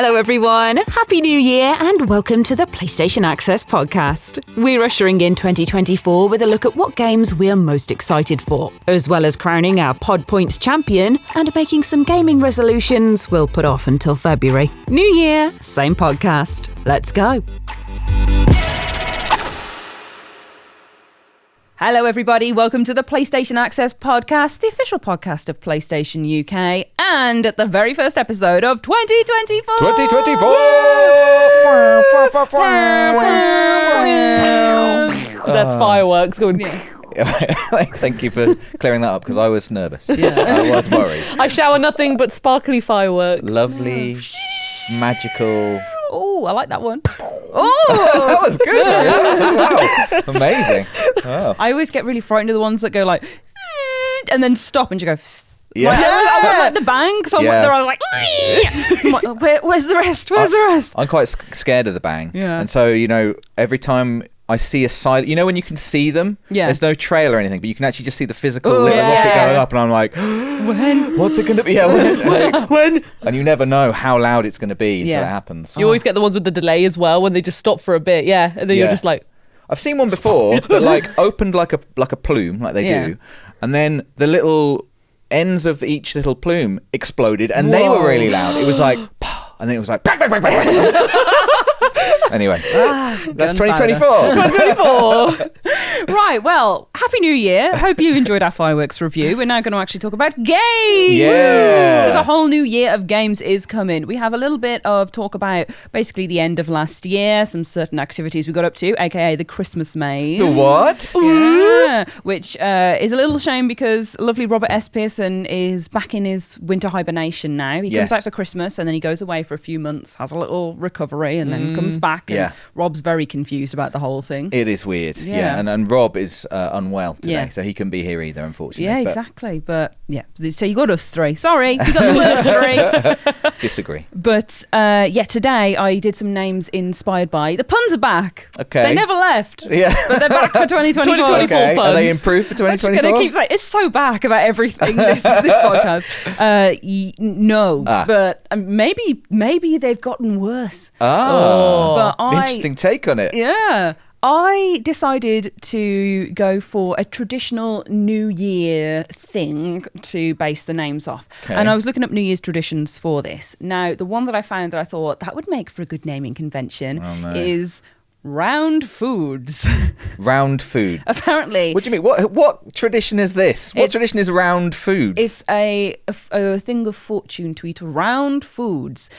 Hello everyone, Happy New Year and welcome to the PlayStation Access podcast. We're ushering in 2024 with a look at what games we're most excited for, as well as crowning our Pod Points champion and making some gaming resolutions we'll put off until February. New year, same podcast. Let's go. Hello everybody, welcome to the PlayStation Access podcast, the official podcast of PlayStation UK, and the very first episode of 2024! 2024! That's fireworks going... Thank you for clearing that up, because I was nervous. I was worried. I shower nothing but sparkly fireworks. Lovely, magical... Oh, I like that one. Oh, that was good. Wow, amazing. Oh. I always get really frightened of the ones that go like, and then stop and you go. Yeah. I want like the bang. So Yeah. I was like, I'm like, where's the rest? Where's the rest? I'm quite scared of the bang. Yeah. And so, every time I see a silent, when you can see them, there's no trail or anything, but you can actually just see the physical little rocket going up, and I'm like, when? What's it going to be? Yeah, when? And you never know how loud it's going to be until it happens. You always get the ones with the delay as well, when they just stop for a bit, and then you're just like... I've seen one before that opened like a plume, like they do, and then the little ends of each little plume exploded, and they were really loud. It was like, and then it was like, bang, bang, bang, bang, bang. Anyway, that's 2024. 2024. Right, well, Happy New Year. Hope you enjoyed our fireworks review. We're now going to actually talk about games. Yeah. There's a whole new year of games is coming. We have a little bit of talk about basically the end of last year, some certain activities we got up to, aka the Christmas maze. The what? Yeah, which is a little shame because lovely Robert S. Pearson is back in his winter hibernation now. He comes out for Christmas and then he goes away for a few months, has a little recovery, and then comes back. And Rob's very confused about the whole thing. It is weird. Yeah. And Rob is unwell today, so he couldn't be here either, unfortunately. Yeah, exactly. But so you got us three. Sorry, you got the worst three. Disagree. But today I did some names inspired by the puns are back. Okay. They never left. Yeah. But they're back for 2024. 2024 Okay. puns. Are they improved for 2024? I'm just going to keep saying it's so back about everything this podcast. No, but maybe they've gotten worse. But interesting take on it. Yeah. I decided to go for a traditional New Year thing to base the names off. Okay. And I was looking up New Year's traditions for this. Now, the one that I found that I thought that would make for a good naming convention is round foods. Round foods. Apparently. What do you mean? What tradition is this? What tradition is round foods? It's a thing of fortune to eat round foods.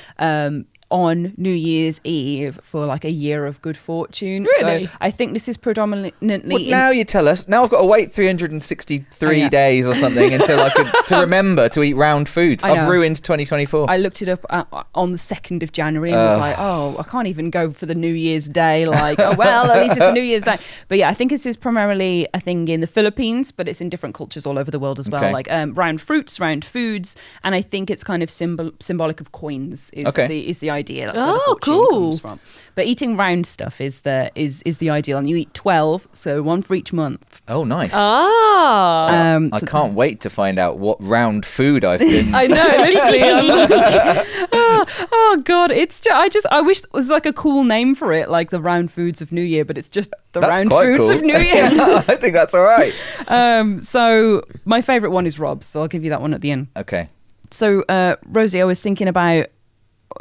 On New Year's Eve for like a year of good fortune. Really? So I think this is predominantly... Well, now you tell us. Now I've got to wait 363 days or something until I could to remember to eat round foods. I've ruined 2024. I looked it up on the 2nd of January and was like, I can't even go for the New Year's Day. Like, at least it's a New Year's Day. But yeah, I think this is primarily a thing in the Philippines, but it's in different cultures all over the world as well. Okay. Like round fruits, round foods, and I think it's kind of symbolic of coins is the idea. That's where the fortune comes from. But eating round stuff is the ideal, and you eat 12, so one for each month. Oh, nice. I can't wait to find out what round food I've been. know, literally. Oh God, it's just, I wish it was like a cool name for it, like the round foods of New Year, but it's just the round foods of New Year. I think that's all right. So my favourite one is Rob's, so I'll give you that one at the end. Okay. So Rosie, I was thinking about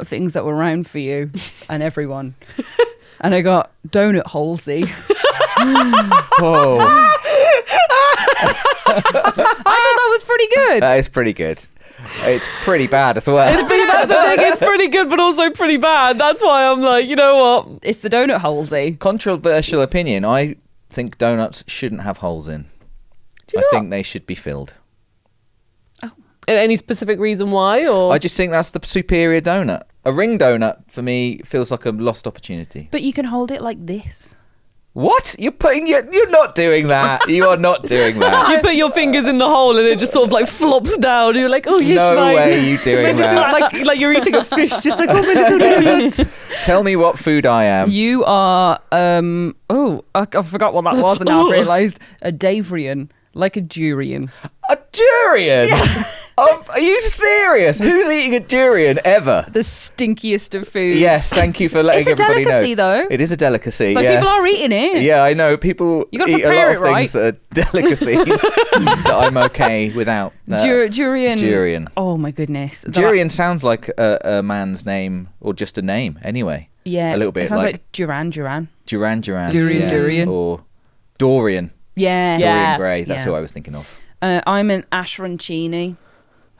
things that were round for you and everyone, and I got donut Halsey. Whoa. I thought that was pretty good. That is pretty good. It's pretty bad as well. It's pretty good, but also pretty bad. That's why I'm like, you know what? It's the donut Halsey. Controversial opinion. I think donuts shouldn't have holes in. I think they should be filled. Any specific reason why? Or I just think that's the superior donut. A ring donut, for me, feels like a lost opportunity. But you can hold it like this. What? You're not doing that. You are not doing that. you put your fingers in the hole and it just sort of like flops down. You're like, oh, yes, no fine. way you doing that. like you're eating a fish, just like, oh, my little donuts. Tell me what food I am. You are, I forgot what that was and now I've realised. A Davrian, like a durian. A durian? Yeah. Are you serious? Who's eating a durian ever? The stinkiest of foods. Yes, thank you for letting everybody know. It's a delicacy, though. It is a delicacy, So yes. people are eating it. Yeah, I know. People You gotta eat a lot prepare of it right. things that are delicacies that I'm okay without. Durian. Durian. Oh, my goodness. Durian sounds like a man's name, or just a name, anyway. Yeah. A little bit It sounds like like Duran. Duran. Durian. Or Dorian. Yeah. Dorian Gray. That's Yeah. who I was thinking of. I'm an ashrancini.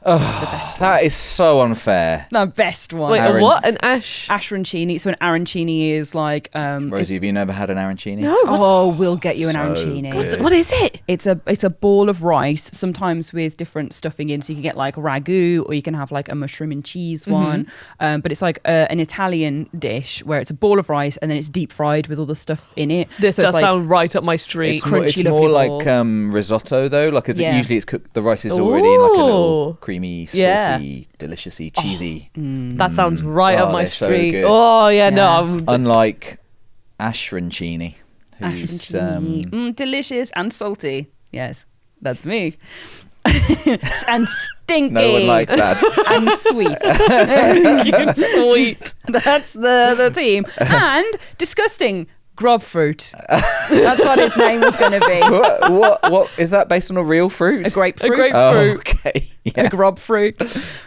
The best one. That is so unfair. The best one. Wait, Aaron- a what? An ash? Ashrancini. So an arancini is like Rosie, have you never had an arancini? No. we'll get you an So arancini. good. What is it? It's a ball of rice, sometimes with different stuffing in. So you can get like ragu, or you can have like a mushroom and cheese one. But it's like an Italian dish where it's a ball of rice and then it's deep fried with all the stuff in it. This So it's does like- sound right up my street. It's more, crunchy, more lovely like ball. risotto though. Like Yeah. usually it's cooked. The rice is already in like a little Ooh. creamy, saucy, Yeah. deliciously cheesy. That sounds right Oh, up my they're so street. good. Oh yeah, no. Yeah. Unlike ashrancini, who's Ashrancini. Delicious and salty. Yes, that's me. And stinky. no one like that. And sweet. Sweet. That's the team. And disgusting. Grub fruit. That's what his name was going to be. what is that based on a real fruit? A grapefruit. A grape- Oh, fruit. okay. Yeah. A grub fruit.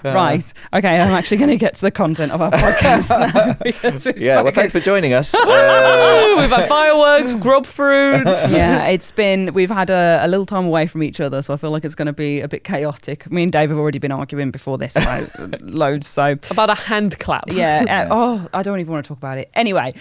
Right. Okay, I'm actually going to get to the content of our podcast now. Because we've Yeah, well, spoken- thanks for joining us. Oh, we've had fireworks, grub fruits. Yeah, we've had a little time away from each other, so I feel like it's going to be a bit chaotic. Me and Dave have already been arguing before this about loads, so About a hand clap. yeah. I don't even want to talk about it. Anyway,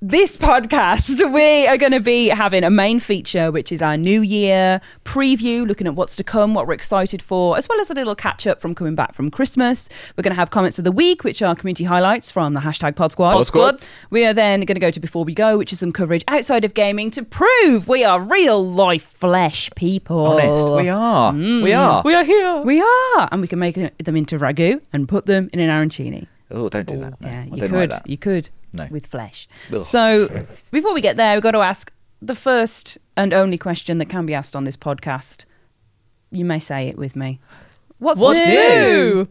this podcast, we are going to be having a main feature, which is our New Year preview, looking at what's to come, what we're excited for, as well as a little catch up from coming back from Christmas. We're going to have comments of the week, which are community highlights from the hashtag Pod Squad. Pod Squad. We are then going to go to Before We Go, which is some coverage outside of gaming to prove we are real life flesh people. Honest, we are. We are. We are here. We are. And we can make them into ragu and put them in an arancini. Oh, don't do that. No, Yeah, I you didn't could. like that. You could. No. With flesh. Ugh. So before we get there, we've got to ask the first and only question that can be asked on this podcast. You may say it with me. What's new?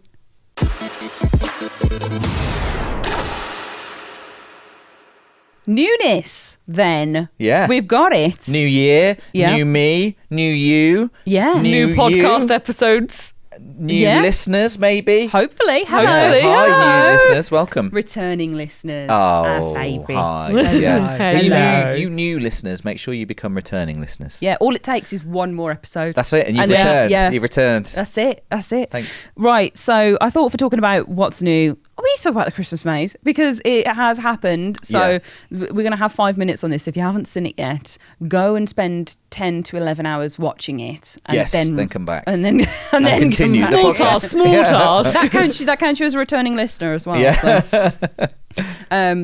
Newness, then. Yeah. We've got it. New year, Yeah. new me, new you, Yeah. New New podcast you. episodes. new Yeah. listeners, maybe. Hopefully. Hello. Hopefully. Hi, Hello. new listeners. Welcome. Returning listeners. Oh, our favourites. hi. Hello. Yeah. But Hello. you new listeners, make sure you become returning listeners. Yeah, all it takes is one more episode. That's it. And you've And then- returned. yeah. You've returned. That's it. Thanks. Right, so I thought for talking about what's new, we need to talk about the Christmas maze because it has happened. So we're going to have 5 minutes on this. If you haven't seen it yet, go and spend 10 to 11 hours watching it. And Yes, then come back. And then then continue come the back. Small podcast. task, small task. That counts you as a returning listener as well. Yeah. So.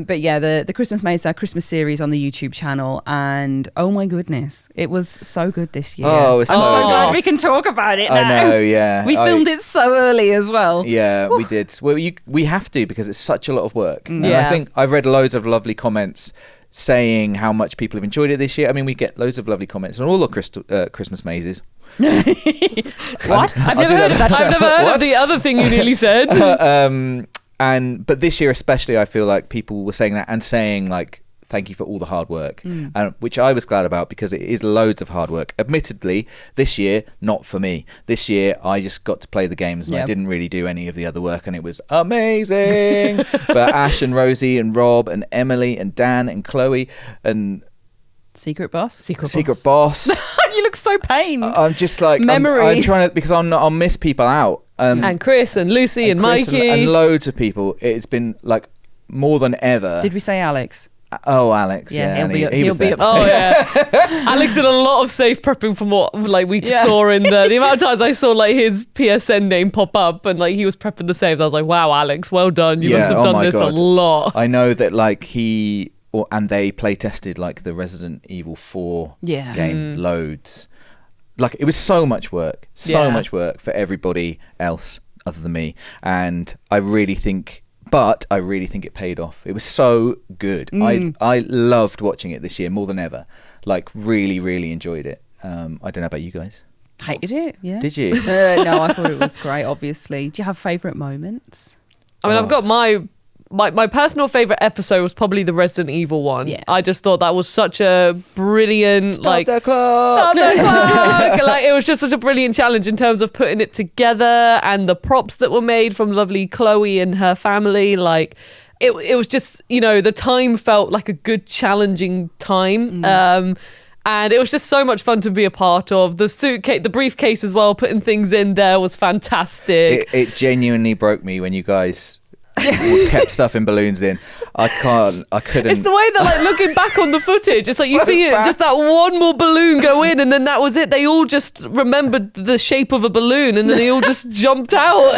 But yeah, the Christmas Maze, our Christmas series on the YouTube channel, and oh my goodness, it was so good this year. Oh, it's I'm so so good. glad we can talk about it now. I know, yeah. We filmed it so early as well. Yeah, we did. Well, we have to because it's such a lot of work. And Yeah. I think I've read loads of lovely comments saying how much people have enjoyed it this year. I mean, we get loads of lovely comments on all the Christmas mazes. What? I've I'll never do heard of that I've show. never heard What? of the other thing you nearly said. But this year especially, I feel like people were saying that and saying like, thank you for all the hard work, which I was glad about because it is loads of hard work. Admittedly, this year, not for me. This year, I just got to play the games and I Yep. didn't really do any of the other work and it was amazing. But Ash and Rosie and Rob and Emily and Dan and Chloe and Secret Boss? Secret Boss. You look so pained. I'm just like, Memory. I'm trying to, because I'll miss people out. And Chris and Lucy and Chris Mikey. and loads of people. It's been like more than ever. Did we say Alex? Oh, Alex. Yeah, Yeah, he'll and be- he he'll was be there. upset. Oh yeah, Alex did a lot of safe prepping from what like we Yeah. saw in the amount of times I saw like his PSN name pop up and like he was prepping the saves. I was like, wow, Alex, well done. You Yeah, must have oh done my this God. a lot. I know that like and they play tested like the Resident Evil 4 Yeah. game loads. Like it was so much work, so Yeah. much work for everybody else other than me. And I really think it paid off. It was so good. I loved watching it this year more than ever. Like really, really enjoyed it. I don't know about you guys. Hated it, yeah. Did you? No, I thought it was great, obviously. Do you have favourite moments? I mean, I've got my personal favourite episode was probably the Resident Evil one. Yeah. I just thought that was such a brilliant, Stop the clock! Stop the clock! Like, it was just such a brilliant challenge in terms of putting it together and the props that were made from lovely Chloe and her family. Like, it was just, the time felt like a good, challenging time. And it was just so much fun to be a part of. The suitcase, the briefcase as well, putting things in there was fantastic. It genuinely broke me when you guys kept stuff in balloons in. I couldn't. It's the way that, like, looking back on the footage, it's like you see it, just that one more balloon go in, and then that was it. They all just remembered the shape of a balloon, and then they all just jumped out.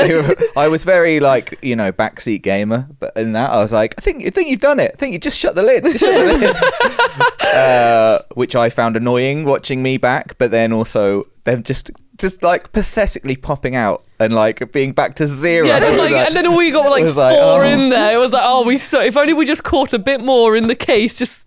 I was very backseat gamer, but in that I was like, I think you've done it. I think you just shut the lid. Which I found annoying watching me back, but then also them just like pathetically popping out and like being back to zero. Yeah, just like, and then we got like 4 in there. It was like, if only we just caught a bit more in the case, just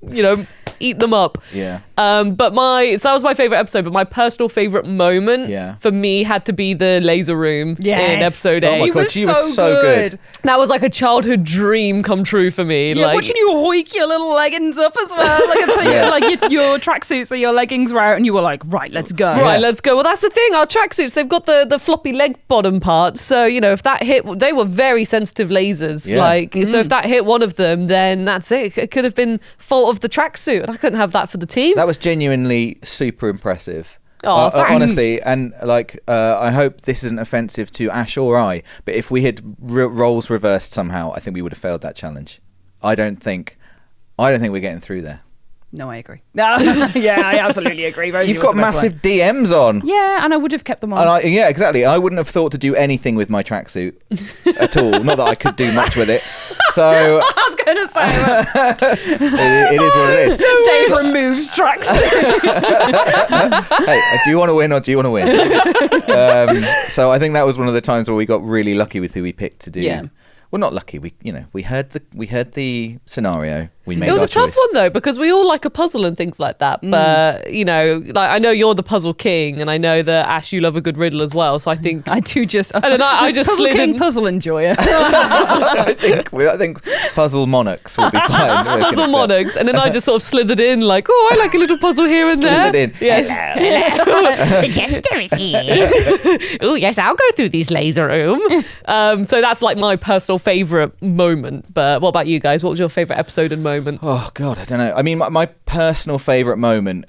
eat them up. Yeah. But that was my favourite episode, but my personal favourite moment for me had to be the laser room in episode 8. Oh my God, she was so good. That was like a childhood dream come true for me. Yeah, like, watching you hoik your little leggings up as well. Like, like your tracksuits or your leggings were out and you were like, right, let's go. Right, let's go. Well, that's the thing. Our tracksuits, they've got the floppy leg bottom parts. So, if that hit, they were very sensitive lasers. Yeah. So if that hit one of them, then that's it. It could have been fault of the tracksuit. I couldn't have that for the team. That was genuinely super impressive. Oh, honestly, and I hope this isn't offensive to Ash or I, but if we had roles reversed somehow, I think we would have failed that challenge. I don't think we're getting through there. No, I agree. Yeah, I absolutely agree. Rosie You've got massive DMs on. Yeah, and I would have kept them on. And yeah, exactly. I wouldn't have thought to do anything with my tracksuit at all. Not that I could do much with it. So I was going to say it is what it is. Dave removes tracksuit. Hey, do you want to win or do you want to win? So I think that was one of the times where we got really lucky with who we picked to do. Yeah. Well, not lucky. We heard the scenario. We made. It was our a tough choice. one though, because we all like a puzzle and things like that. But like, I know you're the puzzle king, and I know that Ash, you love a good riddle as well. So I think I do just. And then I just puzzle slid king, in. puzzle enjoyer. I think puzzle monarchs will be fine. Puzzle monarchs, and then I just sort of slithered in, like, I like a little puzzle here and there. Slithered in. Yes. Hello. The jester is here. Oh yes, I'll go through this laser room. So that's like my personal favourite moment. But what about you guys? What was your favourite episode and moment? Oh God, I don't know. I mean, my personal favourite moment,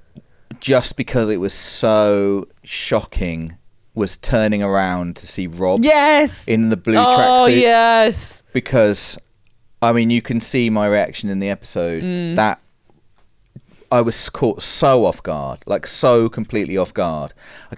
just because it was so shocking, was turning around to see Rob. Yes. In the blue tracksuit. Oh yes. Because, I mean, you can see my reaction in the episode that I was caught so off guard, like so completely off guard. I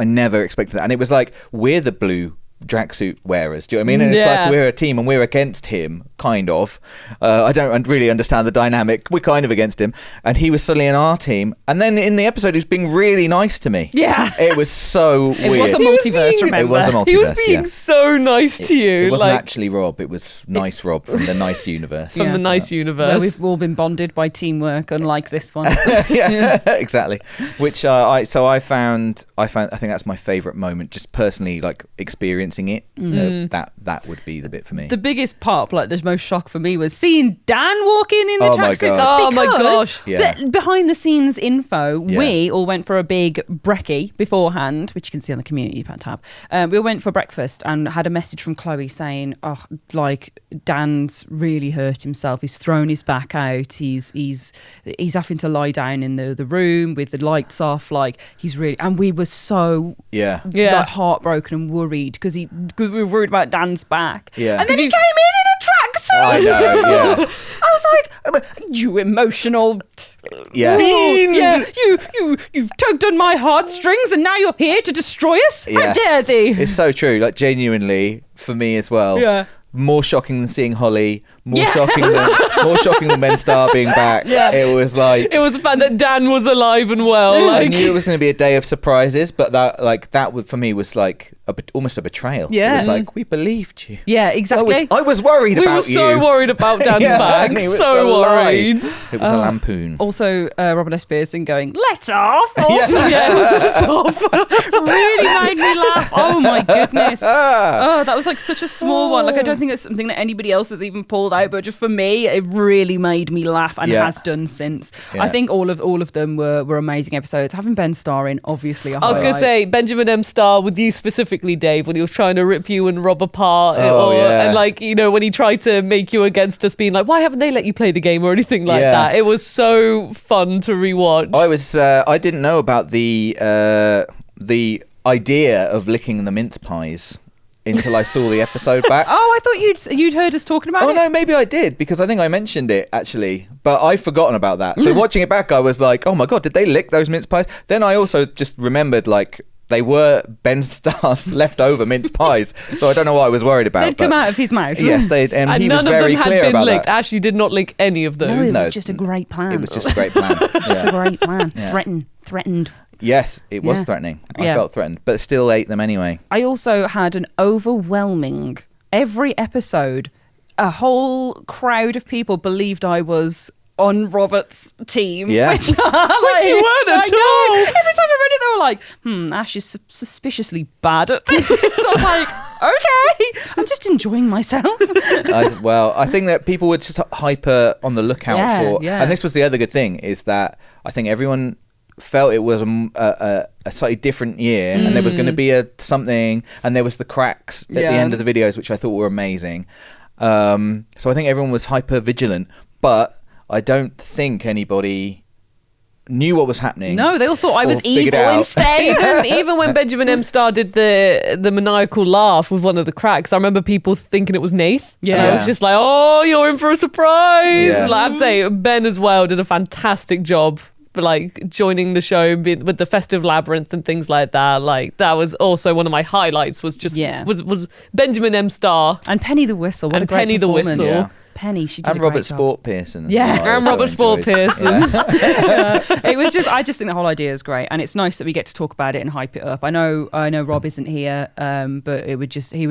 never expected that, and it was like, we're the blue tracksuit wearers, do you know what I mean? And it's like we're a team and we're against him, kind of. I don't really understand the dynamic. We're kind of against him, and he was suddenly in our team, and then in the episode he was being really nice to me. Yeah, it was so weird. It was a multiverse, remember? It was a multiverse. He was being so nice to you. It wasn't actually Rob, it was nice Rob from the nice universe. From the nice universe. Where we've all been bonded by teamwork, unlike this one. Yeah, exactly. Which I think that's my favourite moment, just personally, like experiencing it. That would be the bit for me. The biggest pop, like the most shock for me, was seeing Dan walk in the tracksuit. Oh my gosh. Behind the scenes info, we all went for a big brekkie beforehand, which you can see on the community tab. We all went for breakfast and had a message from Chloe saying, Dan's really hurt himself. He's thrown his back out. He's having to lie down in the room with the lights off. Like, he's really, and we were so like heartbroken and worried because we were worried about Dan's back. Yeah. And then he came in a tracksuit. I know, yeah. I was like, you emotional. Yeah. You've tugged on my heartstrings and now you're here to destroy us? Yeah. How dare thee? It's so true. Like, genuinely, for me as well. Yeah. more shocking than seeing Holly, more shocking than Ben Starr being back. Yeah. It was like, it was the fact that Dan was alive and well. I Like, knew it was going to be a day of surprises, but that for me was like almost a betrayal. Yeah. It was like, we believed you. Yeah, exactly. I was worried we about were so you. worried about Dan's back. and it was So a lie. worried. It was a lampoon. Also, Robert S. Pearson going, "Let off." Also, Yeah, really made me laugh. Oh my goodness. Oh, that was like such a small one. Like, I don't think it's something that anybody else has even pulled out, but just for me, it really made me laugh and has done since. Yeah. I think all of them were amazing episodes. Having Ben Starr in, obviously, I was going to say Benjamin M. Starr with you specifically, Dave, when he was trying to rip you and Rob apart, and like, you know, when he tried to make you against us, being like, why haven't they let you play the game or anything like that? It was so fun to rewatch. I didn't know about the idea of licking the mince pies until I saw the episode back. Oh, I thought you'd heard us talking about it. Oh no, maybe I did, because I think I mentioned it actually, but I've forgotten about that. So watching it back, I was like, oh my god, did they lick those mince pies? Then I also just remembered, like, they were Ben Starr's leftover mince pies, so I don't know what I was worried about. They'd come out of his mouth. Yes, they'd, and he was none of very them clear had been about licked. that. Ashley did not lick any of those. No, it No. was just a great plan. It was just a great plan. just a great plan. Yeah. Threatened. Yes, it was Yeah. threatening. I Yeah. felt threatened, but still ate them anyway. I also had an overwhelming, every episode, a whole crowd of people believed I was on Robert's team. Yeah. Which, Which you weren't at all. Every time I read it, they were like, Ash is suspiciously bad at this. So I was like, okay, I'm just enjoying myself. I think that people were just hyper on the lookout for, and this was the other good thing, is that I think everyone felt it was a slightly different year, and there was going to be something, and there was the cracks at the end of the videos, which I thought were amazing. So I think everyone was hyper vigilant, but I don't think anybody knew what was happening. No, they all thought I was or figured evil it out. instead. Even when Benjamin M. Starr did the maniacal laugh with one of the cracks, I remember people thinking it was Nath. Yeah. And I was just like, oh, you're in for a surprise. Yeah. Like, I have to say, Ben as well did a fantastic job, like joining the show with the festive labyrinth and things like that. Like, that was also one of my highlights, was just was Benjamin M. Starr. And Penny the Whistle. What And a great Penny the performance. Whistle. Yeah. Penny, she did And a great Robert job. Sport Pearson. Yeah. as well, I And also Robert Sport enjoyed. Pearson. Yeah. It was just, I just think the whole idea is great, and it's nice that we get to talk about it and hype it up. I know Rob isn't he would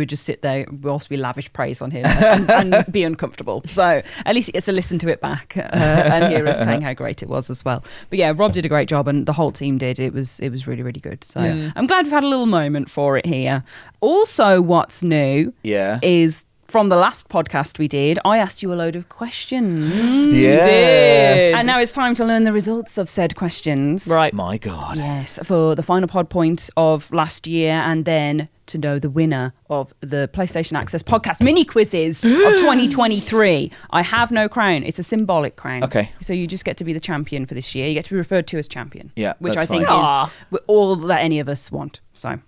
just sit there whilst we lavish praise on him and be uncomfortable. So at least he gets to listen to it back and hear us saying how great it was as well. But yeah, Rob did a great job, and the whole team did. It was really, really good. So I'm glad we've had a little moment for it here. Also, what's new is, from the last podcast we did, I asked you a load of questions. Yes. And now it's time to learn the results of said questions. Right. My God. Yes, for the final pod point of last year, and then to know the winner of the PlayStation Access podcast mini quizzes of 2023. I have no crown. It's a symbolic crown. Okay. So you just get to be the champion for this year. You get to be referred to as champion. Yeah, Which that's I think fine. is all that any of us want. So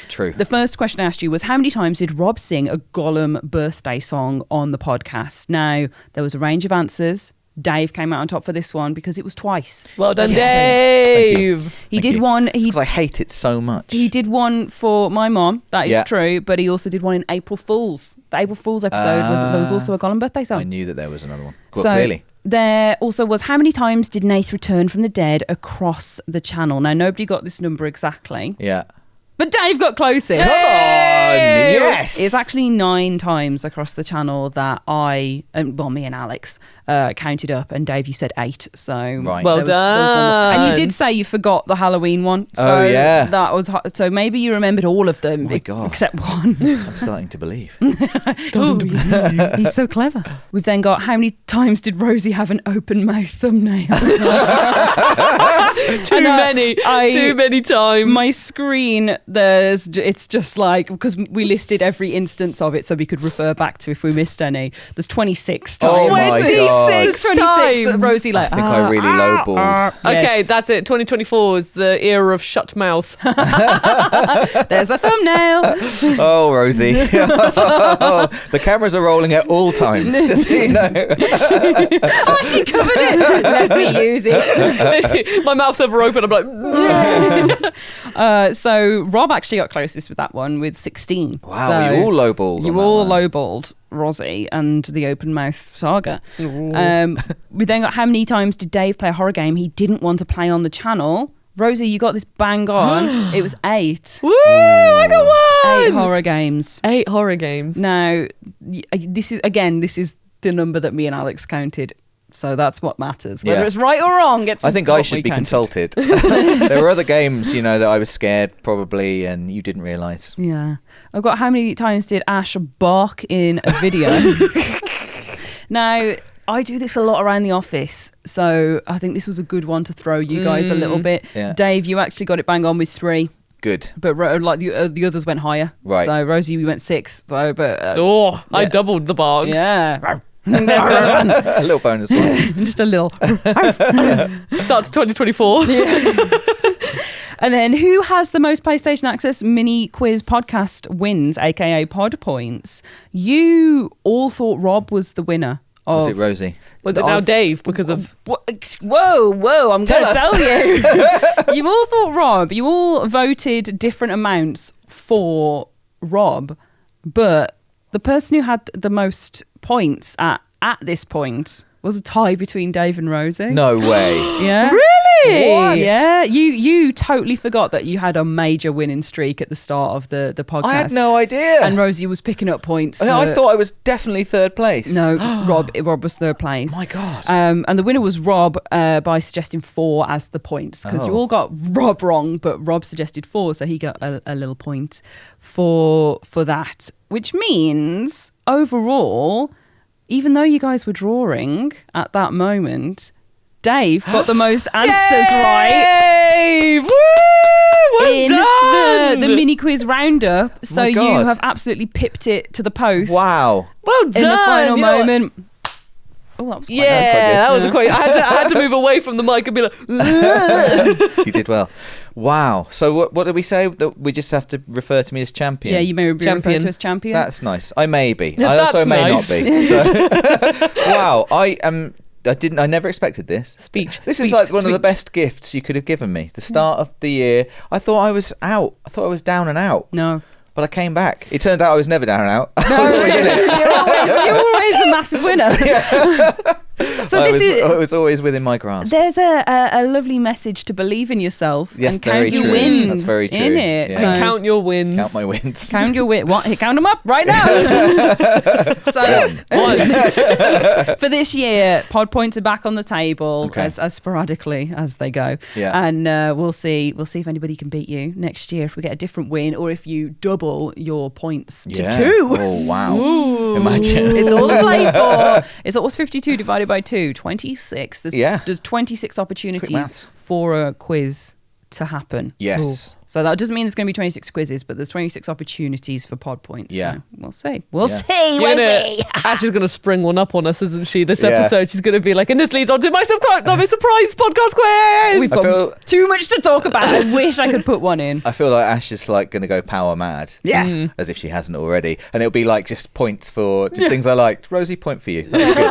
True. the first question I asked you was, how many times did Rob sing a Gollum birthday song on the podcast? Now, there was a range of answers. Dave came out on top for this one because it was twice. Well done, Thank Dave. He Thank did you. one. Because I hate it so much. He did one for my mom. That is Yeah. true. But he also did one in April Fool's. The April Fool's episode there was also a Gollum birthday song. I knew that there was another one. Well, So clearly. there also was, how many times did Nath return from the dead across the channel? Now, nobody got this number exactly, Yeah. but Dave got closest. Come on! Yes! It's actually 9 times across the channel that me and Alex counted up, and Dave, you said 8. So Right. Well there was one more. And you done. did say you forgot the Halloween one. So Oh, yeah. that was so maybe you remembered all of them, My God. except one. I'm starting to believe. He's so clever. We've then got, how many times did Rosie have an open mouth thumbnail? Too many times. My screen, it's just like, because we listed every instance of it so we could refer back to if we missed any. There's 26 times. Oh my God. 26 There's 26 times. Rosie like, I think I really lowballed. Okay, yes. that's it. 2024 is the era of shut mouth. There's a thumbnail. Oh, Rosie. The cameras are rolling at all times. Just so you know. Oh, she covered it. Let me use it. My mouth's ever open. I'm like, So Rob actually got closest with that one with 16. Wow, So you all lowballed. You all lowballed Rosie and the open mouth saga. We then got how many times did Dave play a horror game he didn't want to play on the channel? Rosie, you got this bang on. It was 8. Woo! I got 1. 8 horror games. 8 horror games. Now, this is the number that me and Alex counted. So that's what matters. Whether it's right or wrong, I think I should be consulted. There were other games, that I was scared probably, and you didn't realise. Yeah. I've got how many times did Ash bark in a video? Now, I do this a lot around the office, so I think this was a good one to throw you guys a little bit. Yeah. Dave, you actually got it bang on with 3. Good. But the others went higher. Right. So Rosie, we went 6. So, but I doubled the barks. yeah. A little bonus one. Just a little. Starts 2024. And then who has the most PlayStation Access mini quiz podcast wins, aka pod points? You all thought Rob was the winner. Was it Rosie? Was it now Dave because of... Whoa, I'm going to tell you. You all thought Rob. You all voted different amounts for Rob, but the person who had the most points at this point was a tie between Dave and Rosie. No way. Yeah. Really? What? Yeah. You totally forgot that you had a major winning streak at the start of the podcast. I had no idea. And Rosie was picking up points. I thought I was definitely third place. No, Rob was third place. My God. And the winner was Rob by suggesting 4 as the points, because you all got Rob wrong, but Rob suggested 4, so he got a little point for that, which means overall, even though you guys were drawing at that moment, Dave got the most answers right. Dave! Woo! Well in done! the mini quiz roundup, so My you God. have absolutely pipped it to the post. Wow. Well done! In the final You know what? moment. Oh, that was quite Yeah, that was quite. I had to move away from the mic and be like, You did well. Wow. So what did we say? That we just have to refer to me as champion? Yeah, you may be referred Champion. to as champion. That's nice. I may be. I That's also may nice. not be. So, wow. I never expected this. speech. This is speech, like one of the speech. best gifts you could have given me. The start of the year, I thought I was out. I thought I was down and out. No. But I came back. It turned out I was never down and out. You're always a massive winner. So I was always within my grasp. There's a lovely message to believe in yourself Yes, and very count your true. wins That's very true. in it. Yeah. So And count your wins. Count my wins. count your win. What? Count them up right now. So for this year, pod points are back on the table Okay. as sporadically as they go. Yeah. And we'll see if anybody can beat you next year, if we get a different win, or if you double your points to 2. Oh, wow. Imagine. It's all to play for. It's always 52 divided by 2, 26. There's 26 opportunities maths. for a quiz to happen. Yes. So that doesn't mean there's going to be 26 quizzes, but there's 26 opportunities for pod points. Yeah. So we'll see. We'll Yeah. see, won't we? Ash is going to spring one up on us, isn't she? This Yeah. episode, she's going to be like, and this leads on to my surprise podcast quiz. We've I got feel- too much to talk about. I wish I could put one in. I feel like Ash is like going to go power mad. Yeah. As if she hasn't already. And it'll be like just points for just things I liked. Rosie, point for you. That's good.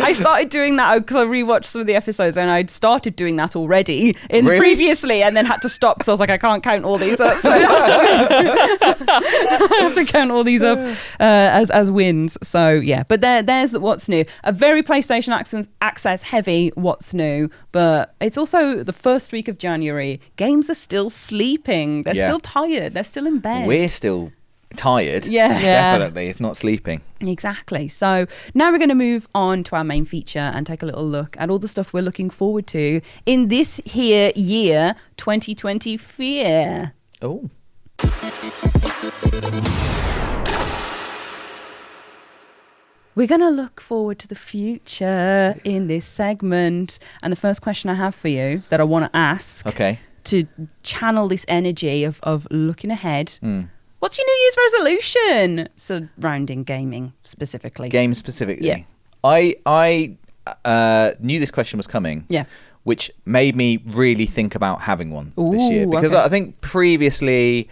I started doing that because I rewatched some of the episodes and I'd started doing that already Really? previously and then had to stop because I was like, I can't count all these up. So I have to count all these up as wins. So yeah, but there's the what's new. A very PlayStation access heavy what's new, but it's also the first week of January. Games are still sleeping. They're Yeah. still tired. They're still in bed. We're still tired. Yeah. Yeah. Definitely, if not sleeping. Exactly. So now we're going to move on to our main feature and take a little look at all the stuff we're looking forward to in this here year 2024. Oh. We're going to look forward to the future in this segment. And the first question I have for you that I want to ask Okay. to channel this energy of looking ahead. Mm. What's your New Year's resolution surrounding gaming specifically? Game specifically. Yeah. I knew this question was coming. Yeah. Which made me really think about having one this year. Ooh, Because okay. I think previously,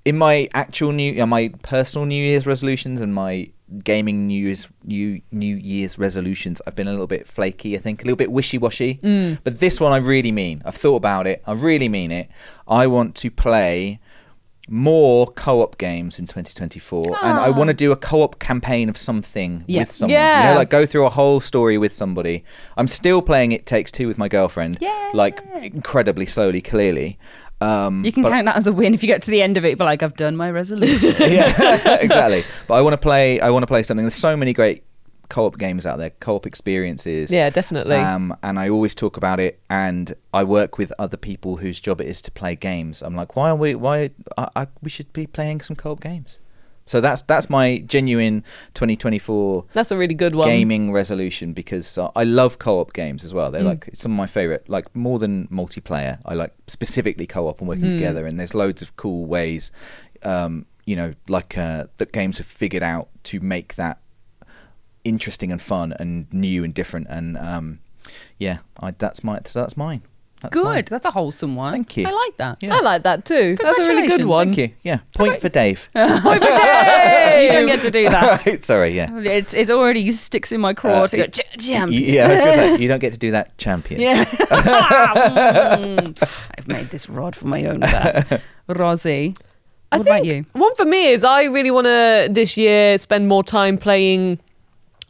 in my actual my personal New Year's resolutions and my gaming New Year's resolutions, I've been a little bit flaky, I think, a little bit wishy-washy. But this one I really mean. I've thought about it. I really mean it. I want to play more co-op games in 2024, and I want to do a co-op campaign of something with someone. Yeah. You know, like go through a whole story with somebody. I'm still playing It Takes Two with my girlfriend, like incredibly slowly, clearly. You can count that as a win if you get to the end of it, but like, I've done my resolution. Yeah, exactly. But I want to play something. There's so many great co-op games out there, co-op experiences. Yeah, definitely. And I always talk about it, and I work with other people whose job it is to play games. I'm like, we should be playing some co-op games. So that's my genuine 2024. That's a really good one. Gaming resolution, because I love co-op games as well. They're like some of my favorite, like more than multiplayer. I like specifically co-op and working together. And there's loads of cool ways, that games have figured out to make that interesting and fun and new and different. And that's mine. That's mine. Good. That's a wholesome one. Thank you. I like that. Yeah. I like that too. That's a really good Congratulations. one. Thank you. Yeah. Point for Dave. Point for Dave! You don't get to do that. Right, sorry. Yeah. It already sticks in my craw to go, champion. Yeah. I was gonna say, you don't get to do that, champion. Yeah. I've made this rod for my own back. Rosie, what about you? One for me is I really want to this year spend more time playing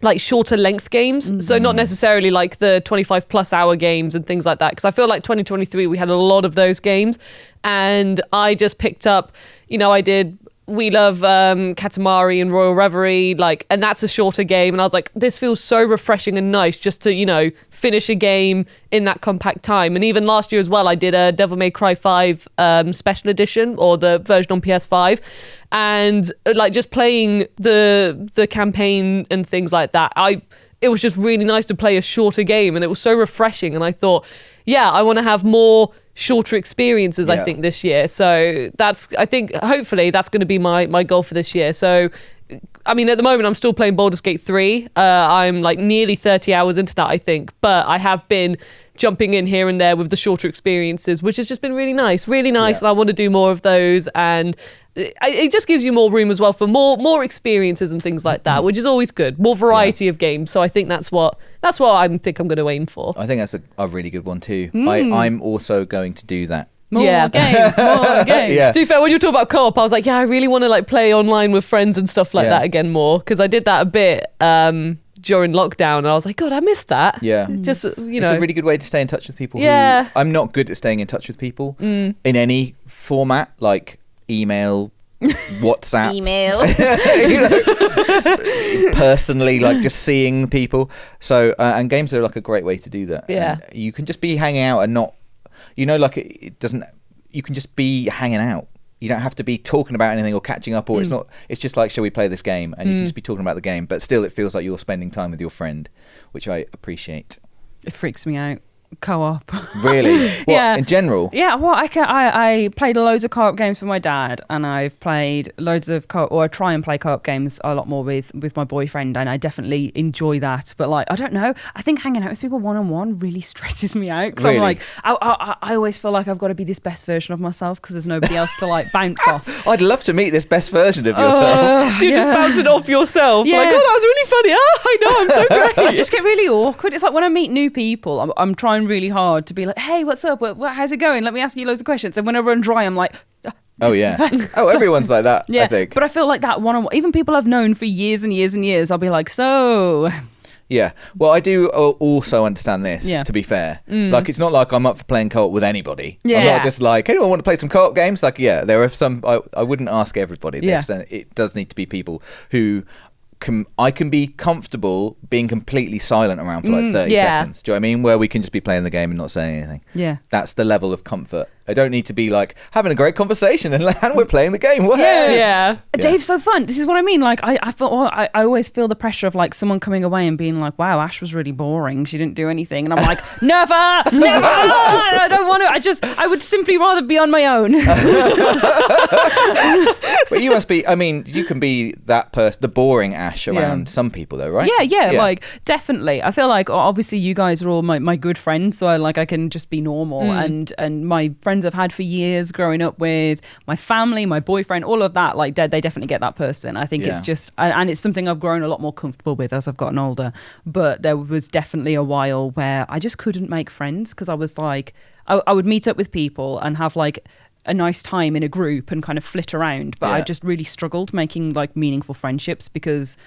like shorter length games. So not necessarily like the 25 plus hour games and things like that. Because I feel like 2023, we had a lot of those games. And I just picked up, I did We Love Katamari and Royal Reverie, and that's a shorter game. And I was like, this feels so refreshing and nice just to, finish a game in that compact time. And even last year as well, I did a Devil May Cry 5 special edition, or the version on PS5. And just playing the campaign and things like that, it was just really nice to play a shorter game, and it was so refreshing. And I thought, I want to have more shorter experiences, I think, this year. So hopefully that's going to be my goal for this year. So I mean, at the moment I'm still playing Baldur's Gate 3. I'm nearly 30 hours into that, I think, but I have been jumping in here and there with the shorter experiences, which has just been really nice, and I want to do more of those. And it just gives you more room as well for more experiences and things like that, which is always good. More variety of games. So I think that's what I think I'm going to aim for. I think that's a really good one too. I'm also going to do that. More games. Yeah. To be fair, when you talk about co-op, I was like, I really want to play online with friends and stuff like that again more, because I did that a bit during lockdown, and I was like, God, I missed that. Yeah. Just, It's a really good way to stay in touch with people. Yeah. I'm not good at staying in touch with people in any format, like email, WhatsApp. Email. Personally, just seeing people. So, and games are a great way to do that. Yeah. And you can just be hanging out and not, it doesn't, you can just be hanging out. You don't have to be talking about anything or catching up, or it's just shall we play this game? And you can just be talking about the game, but still it feels like you're spending time with your friend, which I appreciate. It freaks me out. Co-op. Really? In general? Yeah, well, I played loads of co-op games with my dad, and I've played loads of I try and play co-op games a lot more with my boyfriend, and I definitely enjoy that. But I don't know, I think hanging out with people one-on-one really stresses me out, because Really? I always feel like I've got to be this best version of myself, because there's nobody else to bounce off. I'd love to meet this best version of yourself. So you're just bouncing off yourself. Yeah. Oh, that was really funny. I know, I'm so great. I just get really awkward. It's like when I meet new people, I'm trying really hard to be like, hey, what's up? How's it going? Let me ask you loads of questions. And when I run dry, I'm like, Oh, yeah. Oh, everyone's like that, yeah. I think. But I feel like that one-on-one, even people I've known for years and years and years, I'll be like, so... Yeah. Well, I do also understand this, to be fair. It's not like I'm up for playing co-op with anybody. Yeah. I'm not just anyone want to play some co-op games? There are some, I wouldn't ask everybody this. And it does need to be people who... I can be comfortable being completely silent around for 30 seconds. Do you know what I mean? Where we can just be playing the game and not saying anything. Yeah. That's the level of comfort. I don't need to be having a great conversation and we're playing the game. Yeah. Dave's so fun. This is what I mean. I feel I always feel the pressure of someone coming away and being like, wow, Ash was really boring. She didn't do anything. And I'm like, never. I don't want to. I would simply rather be on my own. But you must be, you can be that person, the boring Ash around some people though, right? Yeah. Definitely. I feel like obviously you guys are all my good friends. So I can just be normal and my friends friends I've had for years, growing up with, my family, my boyfriend, all of that, like they definitely get that person. I think it's just, and it's something I've grown a lot more comfortable with as I've gotten older. But there was definitely a while where I just couldn't make friends because I was like, I would meet up with people and have like a nice time in a group and kind of flit around. But I just really struggled making like meaningful friendships because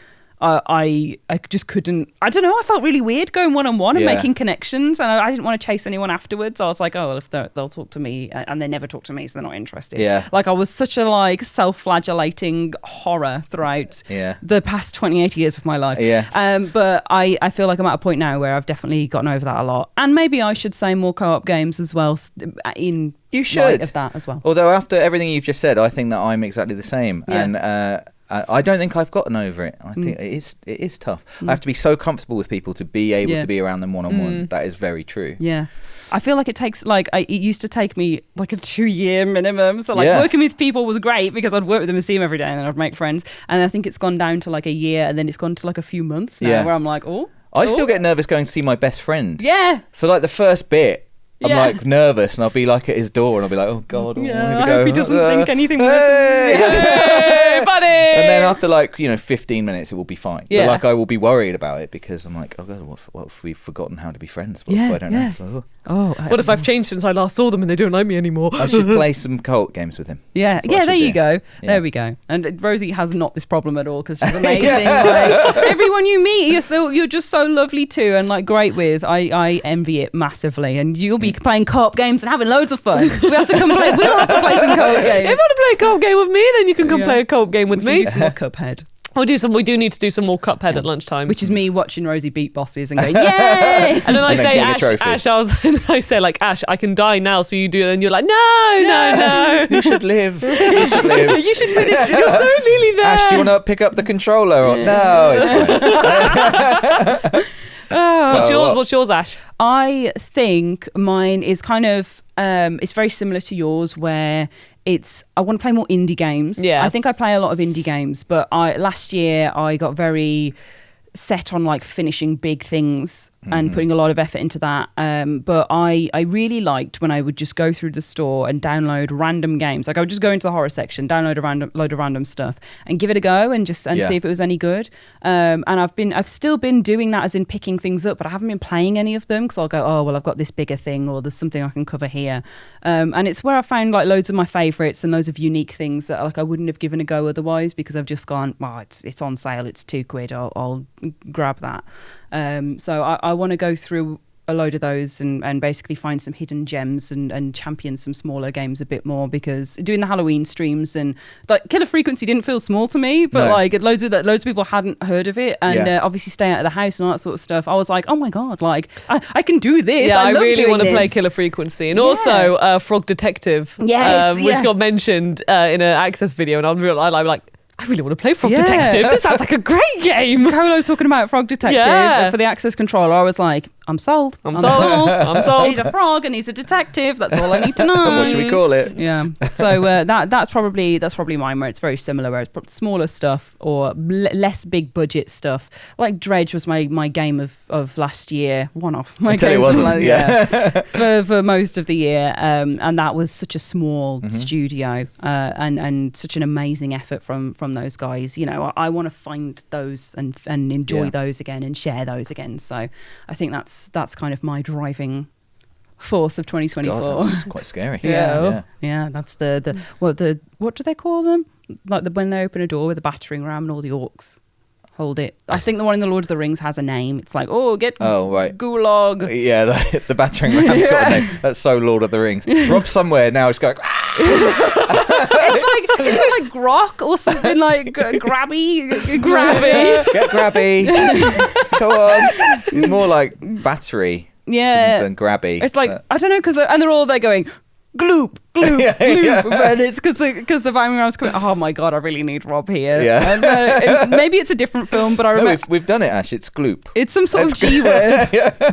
I just couldn't. I don't know. I felt really weird going one-on-one and making connections, and I didn't want to chase anyone afterwards. I was like, oh, well, if they'll talk to me, and they never talk to me, so they're not interested. Yeah. Like I was such a like self-flagellating horror throughout the past 28 years of my life. Yeah. But I feel like I'm at a point now where I've definitely gotten over that a lot, and maybe I should say more co-op games as well. You should light of that as well. Although after everything you've just said, I think that I'm exactly the same, and. I don't think I've gotten over it. I think it is tough. I have to be so comfortable with people to be able to be around them one-on-one. That is very true. Yeah. I feel like it takes it used to take me like a 2-year minimum. So working with people was great because I'd work with them and see them every day and then I'd make friends. And I think it's gone down to like a year and then it's gone to like a few months now where I'm like, I still get nervous going to see my best friend. Yeah. For like the first bit. I'm like nervous and I'll be like at his door and I'll be like, oh God, I hope he doesn't think anything worse. Hey, buddy! And then after 15 minutes it will be fine. Yeah. But I will be worried about it because I'm like, oh God, what if we've forgotten how to be friends? What if I don't know? What if I've changed since I last saw them and they don't like me anymore? I should play some co-op games with him. Yeah, there you go. Yeah. There we go. And Rosie has not this problem at all because she's amazing. Everyone you meet, you're just so lovely too and like great with. I envy it massively, and you'll be playing co-op games and having loads of fun. We'll have to play some co-op games. If you want to play a co-op game with me, then you can come play a co-op game with me. Do some more Cuphead. We do need to do some more Cuphead at lunchtime, which is me watching Rosie beat bosses and going yay. And then I say, Ash, Ash, I can die now, so you do it. And you're like, no. You should live. You should finish. You're so nearly there. Ash, do you want to pick up the controller? Or no, it's fine. What's yours, Ash? I think mine is kind of it's very similar to yours, where I want to play more indie games. Yeah, I think I play a lot of indie games, but last year I got very set on like finishing big things and putting a lot of effort into that. But I really liked when I would just go through the store and download random games. Like I would just go into the horror section, download a load of random stuff and give it a go and see if it was any good. And I've still been doing that, as in picking things up, but I haven't been playing any of them because I'll go, oh, well, I've got this bigger thing or there's something I can cover here. And it's where I found like loads of my favorites and loads of unique things that like I wouldn't have given a go otherwise because I've just gone, well, it's on sale, it's £2, I'll grab that. So I want to go through a load of those and basically find some hidden gems and champion some smaller games a bit more, because doing the Halloween streams and like Killer Frequency didn't feel small to me, but like loads of people hadn't heard of it, and obviously stay out of the house and all that sort of stuff. I was like, oh my God, like I can do this. Yeah, I love really want to this. play Killer Frequency, and also Frog Detective, which got mentioned in an Access video, and I'm like, I really want to play Frog Detective. This sounds like a great game. Colo talking about Frog Detective for the Access controller, I was like, I'm sold. I'm sold. He's a frog and he's a detective. That's all I need to know. What should we call it? Yeah. So that's probably mine, where it's very similar, where it's smaller stuff or less big budget stuff. Like Dredge was my game of last year. One off. My Until game it wasn't. for most of the year. And that was such a small studio and such an amazing effort from those guys. You know, I want to find those and enjoy those again and share those again. So I think that's kind of my driving force of 2024. God, that's quite scary. Yeah. That's the what do they call them? Like when they open a door with a battering ram and all the orcs hold it. I think the one in the Lord of the Rings has a name. It's like, Gulag. Yeah, the battering ram's got a name. That's so Lord of the Rings. Rob somewhere now is going. It's like Grok or something like Grabby. Get Grabby. Go on. He's more like battery. Than Grabby. It's like, I don't know, because they're all there going gloop, gloop, gloop. But it's because the battering ram's coming. Oh my God, I really need Rob here. Yeah. And, maybe it's a different film, but I remember we've done it, Ash. It's gloop. It's some sort of G word.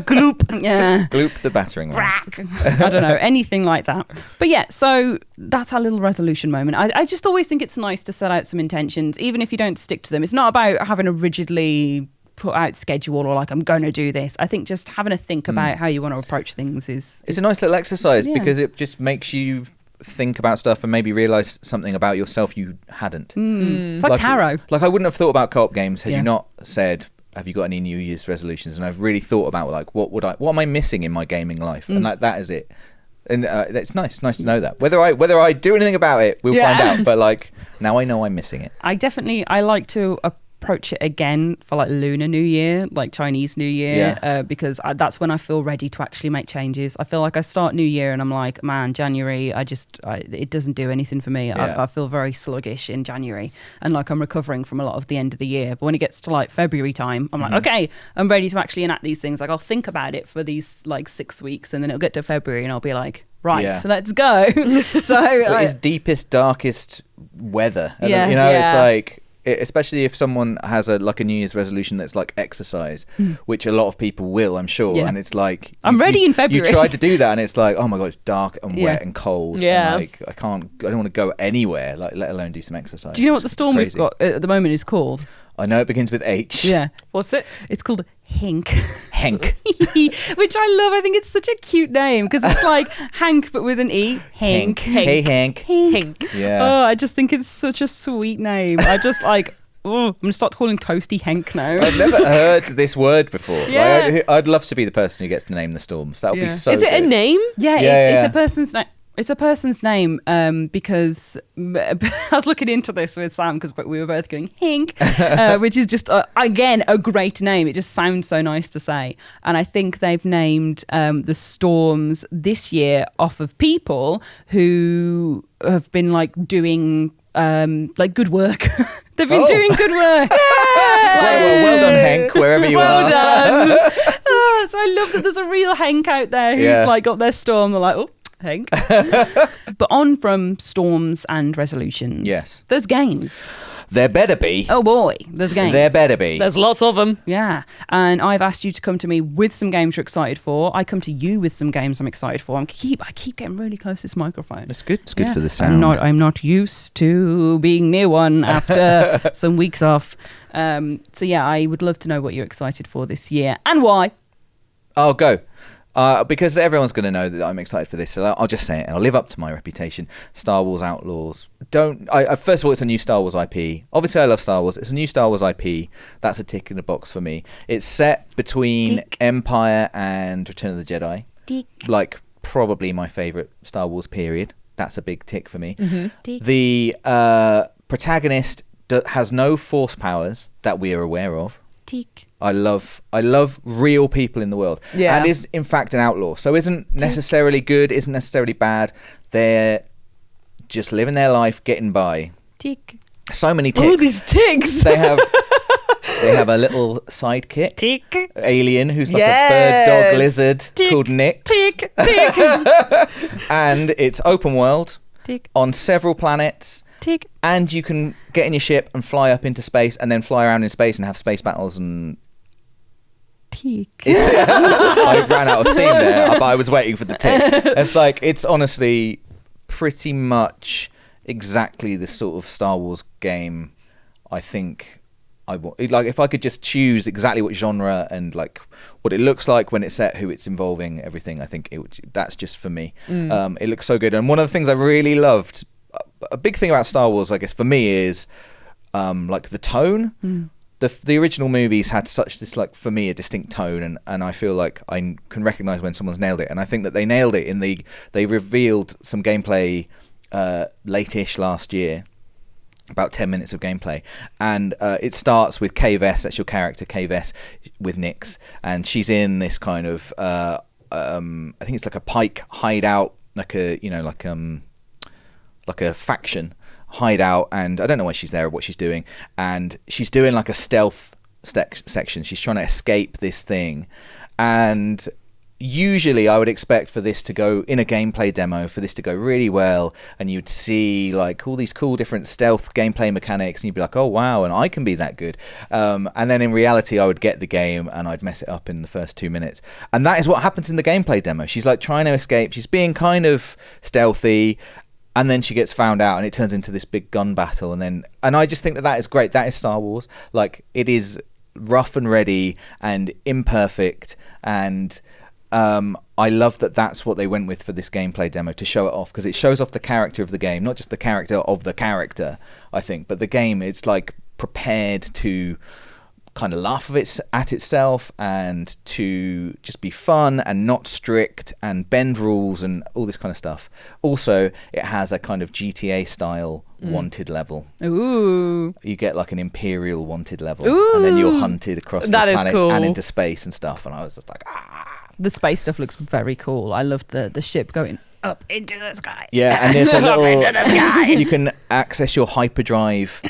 Gloop. Yeah. Gloop the battering ram. I don't know, anything like that. But yeah, so that's our little resolution moment. I just always think it's nice to set out some intentions, even if you don't stick to them. It's not about having a rigidly put out schedule or like I'm going to do this. I think just having a think about how you want to approach things is It's a nice little exercise Yeah. because it just makes you think about stuff and maybe realise something about yourself you hadn't. It's like tarot. Like I wouldn't have thought about co-op games had Yeah. you not said, have you got any New Year's resolutions? And I've really thought about like what am I missing in my gaming life? And like that is it. And it's nice to know that. Whether I do anything about it, we'll find out. But like now I know I'm missing it. I like to approach it again for like Lunar New Year, like Chinese New Year, because that's when I feel ready to actually make changes. I feel like I start New Year and I'm like, man, January, it doesn't do anything for me. Yeah. I feel very sluggish in January and like I'm recovering from a lot of the end of the year. But when it gets to like February time, I'm like, okay, I'm ready to actually enact these things. Like I'll think about it for these like 6 weeks and then it'll get to February and I'll be like, right, so let's go. So What is deepest, darkest weather? And, Yeah. you know, Yeah. it's like, especially if someone has a New Year's resolution that's like exercise, which a lot of people will, I'm sure. Yeah. And it's like I'm ready in February. You tried to do that, and it's like, oh my god, it's dark and wet and cold. Yeah. And like I don't want to go anywhere, like let alone do some exercise. do you know what the It's storm we've crazy. got at the moment is called? I know it begins with H. Yeah. What's it? It's called Hink. Hank. Which I love. I think it's such a cute name because it's like Hank but with an E. Hank. Hey Hank. Hink. Yeah. Oh, I just think it's such a sweet name. I just like, I'm going to start calling Toasty Hank now. I've never heard this word before. Yeah. Like, I'd love to be the person who gets to name the storms. That would be so Is it a good. name? Yeah, Yeah, it's a person's name. It's a person's name because I was looking into this with Sam because we were both going Hink, which is just, again, a great name. It just sounds so nice to say. And I think they've named the storms this year off of people who have been like doing like good work. They've been doing good work. Well done, Hank, wherever you Well are. done. So I love that there's a real Hank out there who's Yeah. like got their storm. They're like, oh, Hank. But on from storms and resolutions. Yes. There's games. There better be. Oh boy, there's games. There better be. There's lots of them. Yeah. And I've asked you to come to me with some games you're excited for. I come to you with some games I'm excited for. I keep getting really close to this microphone. It's good. It's good Yeah. for the sound. I'm not used to being near one after some weeks off. So yeah, I would love to know what you're excited for this year and why. I'll go. Because everyone's going to know that I'm excited for this, so I'll just say it, and I'll live up to my reputation. Star Wars Outlaws. First of all, it's a new Star Wars IP. Obviously, I love Star Wars. It's a new Star Wars IP. That's a tick in the box for me. It's set between Tick. Empire and Return of the Jedi. Tick. Like, probably my favourite Star Wars period. That's a big tick for me. Tick. The protagonist has no force powers that we are aware of. Tick. I love real people in the world, Yeah. and is in fact an outlaw. So isn't necessarily good, isn't necessarily bad. They're just living their life, getting by. Tick. So many ticks. All these ticks. They have a little sidekick, Tick. alien, who's like Yes. a bird dog lizard Tick. called Nix. Tick. Tick. And it's open world Tick. on several planets. Tick. And you can get in your ship and fly up into space, and then fly around in space and have space battles and. Tick. I ran out of steam there, but I was waiting for the tick. It's like, it's honestly pretty much exactly the sort of Star Wars game I think I want. Like, if I could just choose exactly what genre and like what it looks like when it's set, who it's involving, everything, I think that's just for me. It looks so good. And one of the things I really loved, a big thing about Star Wars, I guess, for me is like the tone. The original movies had such this, like, for me, a distinct tone, and I feel like I can recognise when someone's nailed it, and I think that they nailed it in they revealed some gameplay late-ish last year, about 10 minutes of gameplay, and it starts with Kay Vess, that's your character, Kay Vess, with Nix, and she's in this kind of I think it's like a Pike hideout, like a faction hideout, and I don't know why she's there or what she's doing, and she's doing like a stealth section. She's trying to escape this thing, and usually I would expect for this to go in a gameplay demo, for this to go really well, and you'd see like all these cool different stealth gameplay mechanics, and you'd be like, oh wow, and I can be that good, and then in reality I would get the game and I'd mess it up in the first 2 minutes, and that is what happens in the gameplay demo. She's like trying to escape, she's being kind of stealthy, and then she gets found out and it turns into this big gun battle, and I just think that is great. That is Star Wars. Like, it is rough and ready and imperfect, and I love that that's what they went with for this gameplay demo, to show it off, because it shows off the character of the game, not just the character of the character, I think, but the game, it's like prepared to kind of laugh at itself and to just be fun and not strict and bend rules and all this kind of stuff. Also, it has a kind of GTA style wanted level. Ooh. You get like an Imperial wanted level. Ooh. And then you're hunted across the planets cool. and into space and stuff. And I was just like, The space stuff looks very cool. I loved the ship going up into the sky. Yeah, and there's a little... You can access your hyperdrive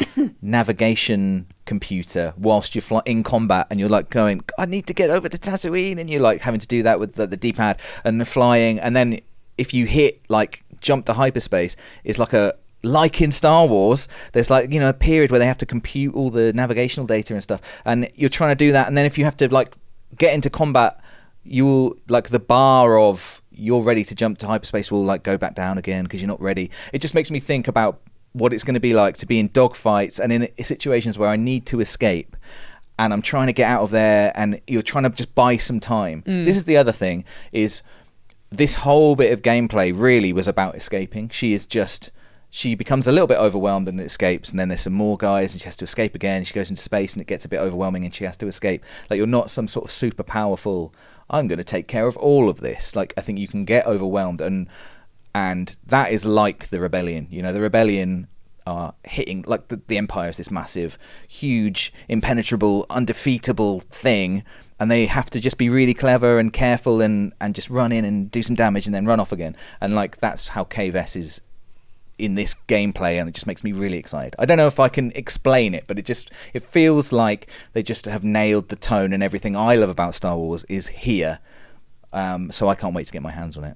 navigation computer whilst you're in combat, and you're like going, I need to get over to Tatooine, and you're like having to do that with the D-pad and the flying. And then if you hit like jump to hyperspace, it's like in Star Wars, there's like, you know, a period where they have to compute all the navigational data and stuff, and you're trying to do that, and then if you have to like get into combat, you'll like the bar of you're ready to jump to hyperspace will like go back down again because you're not ready. It just makes me think about what it's going to be like to be in dogfights and in situations where I need to escape and I'm trying to get out of there, and you're trying to just buy some time. This is the other thing, is this whole bit of gameplay really was about escaping. She becomes a little bit overwhelmed and escapes, and then there's some more guys and she has to escape again. She goes into space and it gets a bit overwhelming and she has to escape. Like, you're not some sort of super powerful, I'm going to take care of all of this. Like, I think you can get overwhelmed, and that is like the Rebellion. You know, the Rebellion are hitting, like the Empire is this massive, huge, impenetrable, undefeatable thing, and they have to just be really clever and careful and just run in and do some damage and then run off again. And like, that's how Cave S is in this gameplay, and it just makes me really excited. I don't know if I can explain it, but it feels like they just have nailed the tone, and everything I love about Star Wars is here. So I can't wait to get my hands on it.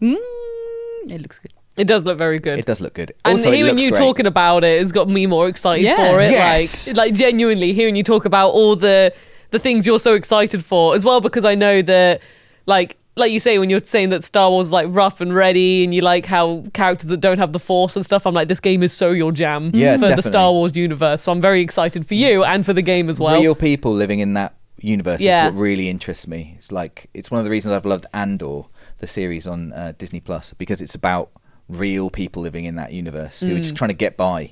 It looks good. It does look very good. It does look good. And Also, hearing you great. talking about it has got me more excited Yeah. for it. Yes. Like genuinely hearing you talk about all the things you're so excited for as well, because I know that like you say, when you're saying that Star Wars is like rough and ready, and you like how characters that don't have the Force and stuff, I'm like, this game is so your jam for definitely. the Star Wars universe. So I'm very excited for you and for the game as well. Real people living in that universe is what really interests me. It's one of the reasons I've loved Andor, the series on Disney Plus, because it's about real people living in that universe who are just trying to get by.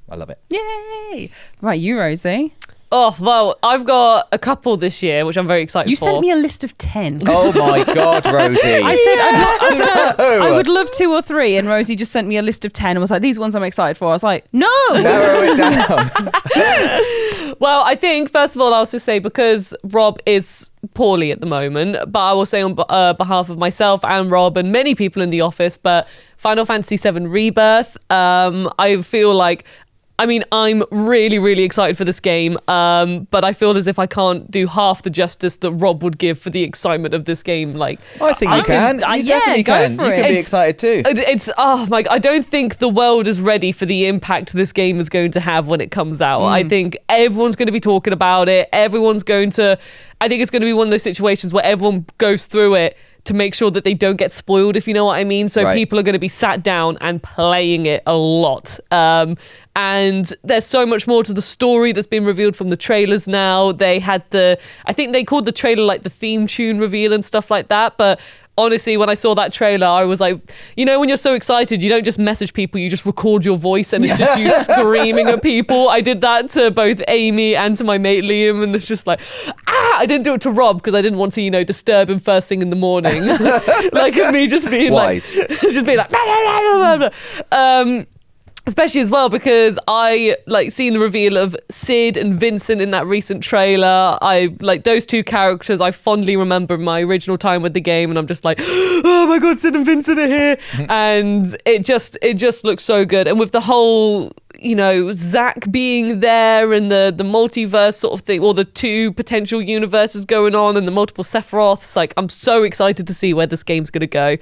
I love it. Yay! Right, you, Rosie. Oh, well, I've got a couple this year, which I'm very excited You for. sent me a list of 10. Oh my God, Rosie. I said I would love 2 or 3, and Rosie just sent me a list of 10 and was like, these ones I'm excited for. I was like, no! Narrow it down. Well, I think, first of all, I'll just say, because Rob is poorly at the moment, but I will say on behalf of myself and Rob and many people in the office, but Final Fantasy VII Rebirth, I feel like, I mean, I'm really, really excited for this game, but I feel as if I can't do half the justice that Rob would give for the excitement of this game. Like, I think you can. You definitely go can. for You it. can be excited too. It's oh my! I don't think the world is ready for the impact this game is going to have when it comes out. I think everyone's going to be talking about it. I think it's going to be one of those situations where everyone goes through it to make sure that they don't get spoiled, if you know what I mean. So people are going to be sat down and playing it a lot. And there's so much more to the story that's been revealed from the trailers now. They had I think they called the trailer like the theme tune reveal and stuff like that. But honestly, when I saw that trailer, I was like, you know, when you're so excited, you don't just message people, you just record your voice and it's just you screaming at people. I did that to both Amy and to my mate Liam, and it's just like, I didn't do it to Rob because I didn't want to, you know, disturb him first thing in the morning. Like me just being Wise. like, just being like, especially as well because I like seeing the reveal of Sid and Vincent in that recent trailer. I like those two characters. I fondly remember my original time with the game, and I'm just like, oh my God, Sid and Vincent are here. And it just looks so good. And with the whole, you know, Zack being there and the multiverse sort of thing, or the two potential universes going on and the multiple Sephiroths, like I'm so excited to see where this game's going to go.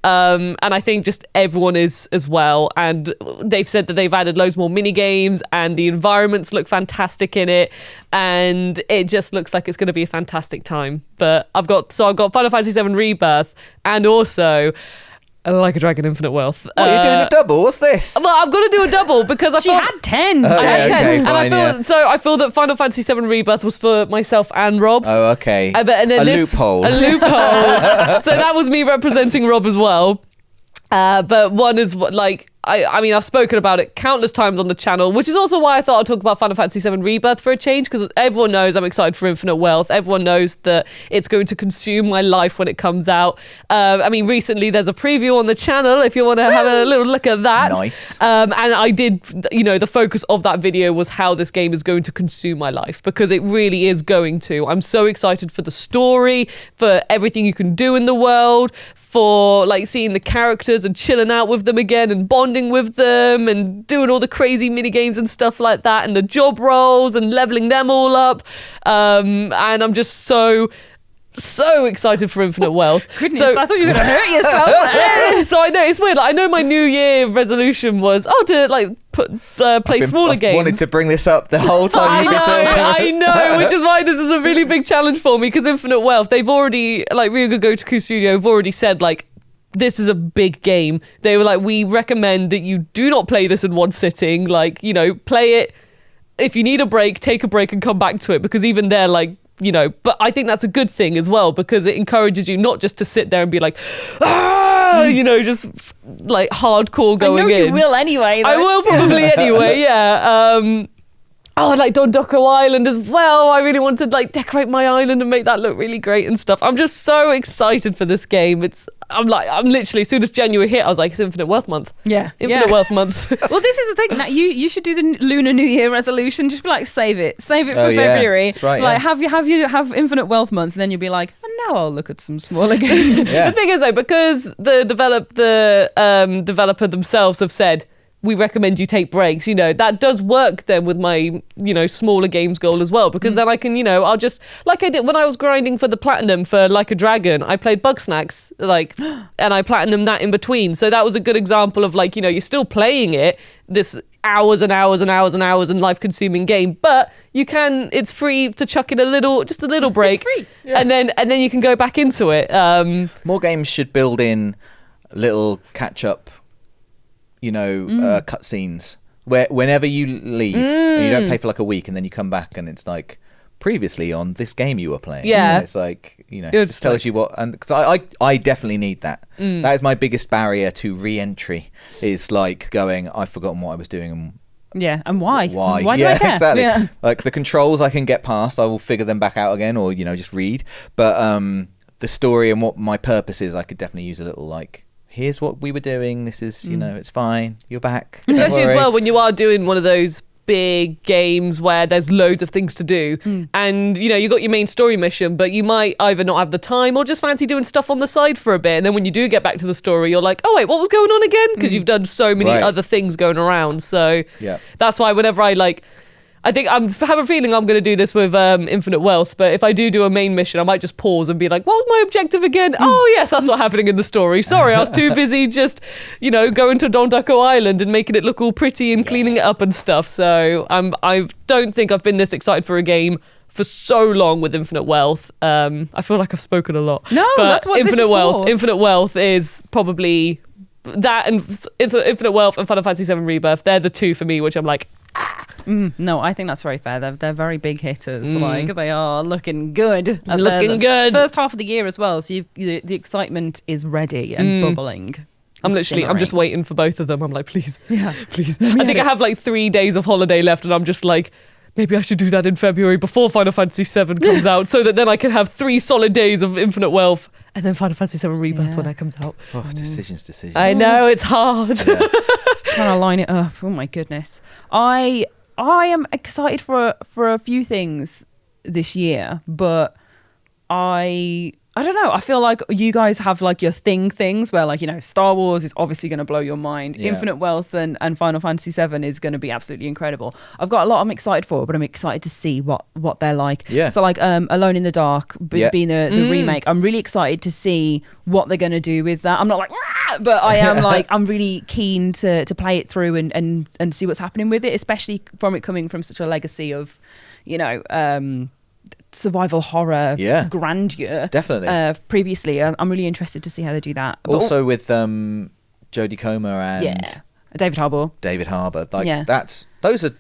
And I think just everyone is as well. And they've said that they've added loads more mini games and the environments look fantastic in it. And it just looks like it's going to be a fantastic time. But I've got Final Fantasy VII Rebirth, and also Like a Dragon Infinite Wealth. What, you're doing a double? What's this? Well, I'm going to do a double because I She thought... had 10. I had 10. okay, And fine, I feel that Final Fantasy VII Rebirth was for myself and Rob. Oh, okay. And then a loophole. A loophole. So that was me representing Rob as well. But one is like, I mean, I've spoken about it countless times on the channel, which is also why I thought I'd talk about Final Fantasy VII Rebirth for a change, because everyone knows I'm excited for Infinite Wealth. Everyone knows that it's going to consume my life when it comes out. I mean, recently there's a preview on the channel if you want to have a little look at that. Nice. And I did, the focus of that video was how this game is going to consume my life, because it really is going to. I'm so excited for the story, for everything you can do in the world, for like seeing the characters and chilling out with them again and bonding with them and doing all the crazy mini games and stuff like that, and the job roles and leveling them all up. And I'm just so excited for Infinite Wealth. Goodness, So- I thought you were going to hurt yourself. So I know it's weird. Like, I know my New Year resolution was to like play smaller I've games. wanted to bring this up the whole time you've been talking. I know, which is why this is a really big challenge for me, because Infinite Wealth, they've already, like Ryuga Gotoku Studio have already said, like, this is a big game. They were like, we recommend that you do not play this in one sitting. Like, play it. If you need a break, take a break and come back to it, because even they're like, but I think that's a good thing as well, because it encourages you not just to sit there and be like, just like hardcore going I know in. you will anyway. Though. I will probably anyway, yeah. Like Dondoko Island as well. I really want to like decorate my island and make that look really great and stuff. I'm just so excited for this game. I'm literally, as soon as January hit, I was like, it's Infinite Wealth month. Yeah. Infinite Wealth month. Well, this is the thing. Now, you should do the Lunar New Year resolution. Just be like, save it for yeah. February. That's right, like, yeah. have Infinite Wealth month, and then you'll be like, and now I'll look at some smaller games. Yeah. The thing is though, because the developer themselves have said, we recommend you take breaks, that does work then with my, smaller games goal as well, because then I can, I'll just, like I did when I was grinding for the platinum for Like a Dragon, I played Bug Snacks, and I platinumed that in between. So that was a good example of like, you're still playing it, this hours and hours and hours and hours and life consuming game, but it's free to chuck in just a little break. It's free. Yeah. And then you can go back into it. More games should build in little catch-up cutscenes where whenever you leave and you don't play for like a week and then you come back and it's like previously on this game you were playing. Yeah. It's like, You're it just tells you what, and because I definitely need that. That is my biggest barrier to re-entry, is like going, I've forgotten what I was doing and Yeah, and why? why Why do I care? Exactly. Yeah. Like the controls I can get past, I will figure them back out again, or just read, but the story and what my purpose is, I could definitely use a little like, here's what we were doing, this is it's fine, you're back. Don't Especially as worry. well when you are doing one of those big games where there's loads of things to do, and you got your main story mission, but you might either not have the time or just fancy doing stuff on the side for a bit, and then when you do get back to the story you're like, oh wait, what was going on again, because you've done so many Right. other things going around. So Yeah. that's why whenever I think I have a feeling I'm going to do this with Infinite Wealth, but if I do a main mission, I might just pause and be like, what was my objective again? Oh, yes, that's what's happening in the story. Sorry, I was too busy just, going to Dondoko Island and making it look all pretty and cleaning it up and stuff. So I don't think I've been this excited for a game for so long with Infinite Wealth. I feel like I've spoken a lot. No, but that's what Infinite this is Wealth, for. Infinite Wealth is probably that, and Infinite Wealth and Final Fantasy VII Rebirth. They're the two for me, which I'm like, No, I think that's very fair. They're very big hitters. Like, they are looking good. And Looking they're the good. First half of the year as well. So the excitement is ready and bubbling. I'm and just simmering. waiting for both of them. I'm like, please, Yeah. please. I think I have like 3 days of holiday left, and I'm just like, maybe I should do that in February before Final Fantasy VII comes out, so that then I can have 3 solid days of Infinite Wealth, and then Final Fantasy VII Rebirth when that comes out. Oh, decisions. I know, it's hard. Trying to line it up. Oh my goodness. I am excited for a few things this year, but I don't know. I feel like you guys have like your things where like, Star Wars is obviously going to blow your mind. Yeah. Infinite Wealth and Final Fantasy VII is going to be absolutely incredible. I've got a lot I'm excited for, but I'm excited to see what they're like. Yeah. So like Alone in the Dark being the remake, I'm really excited to see what they're going to do with that. I'm not like, "Rah!" but I am like, I'm really keen to play it through and see what's happening with it, especially from it coming from such a legacy of, survival horror Yeah. grandeur. Definitely. Previously, I'm really interested to see how they do that. But Also with Jodie Comer and David Harbour. David Harbour. Like Yeah. those are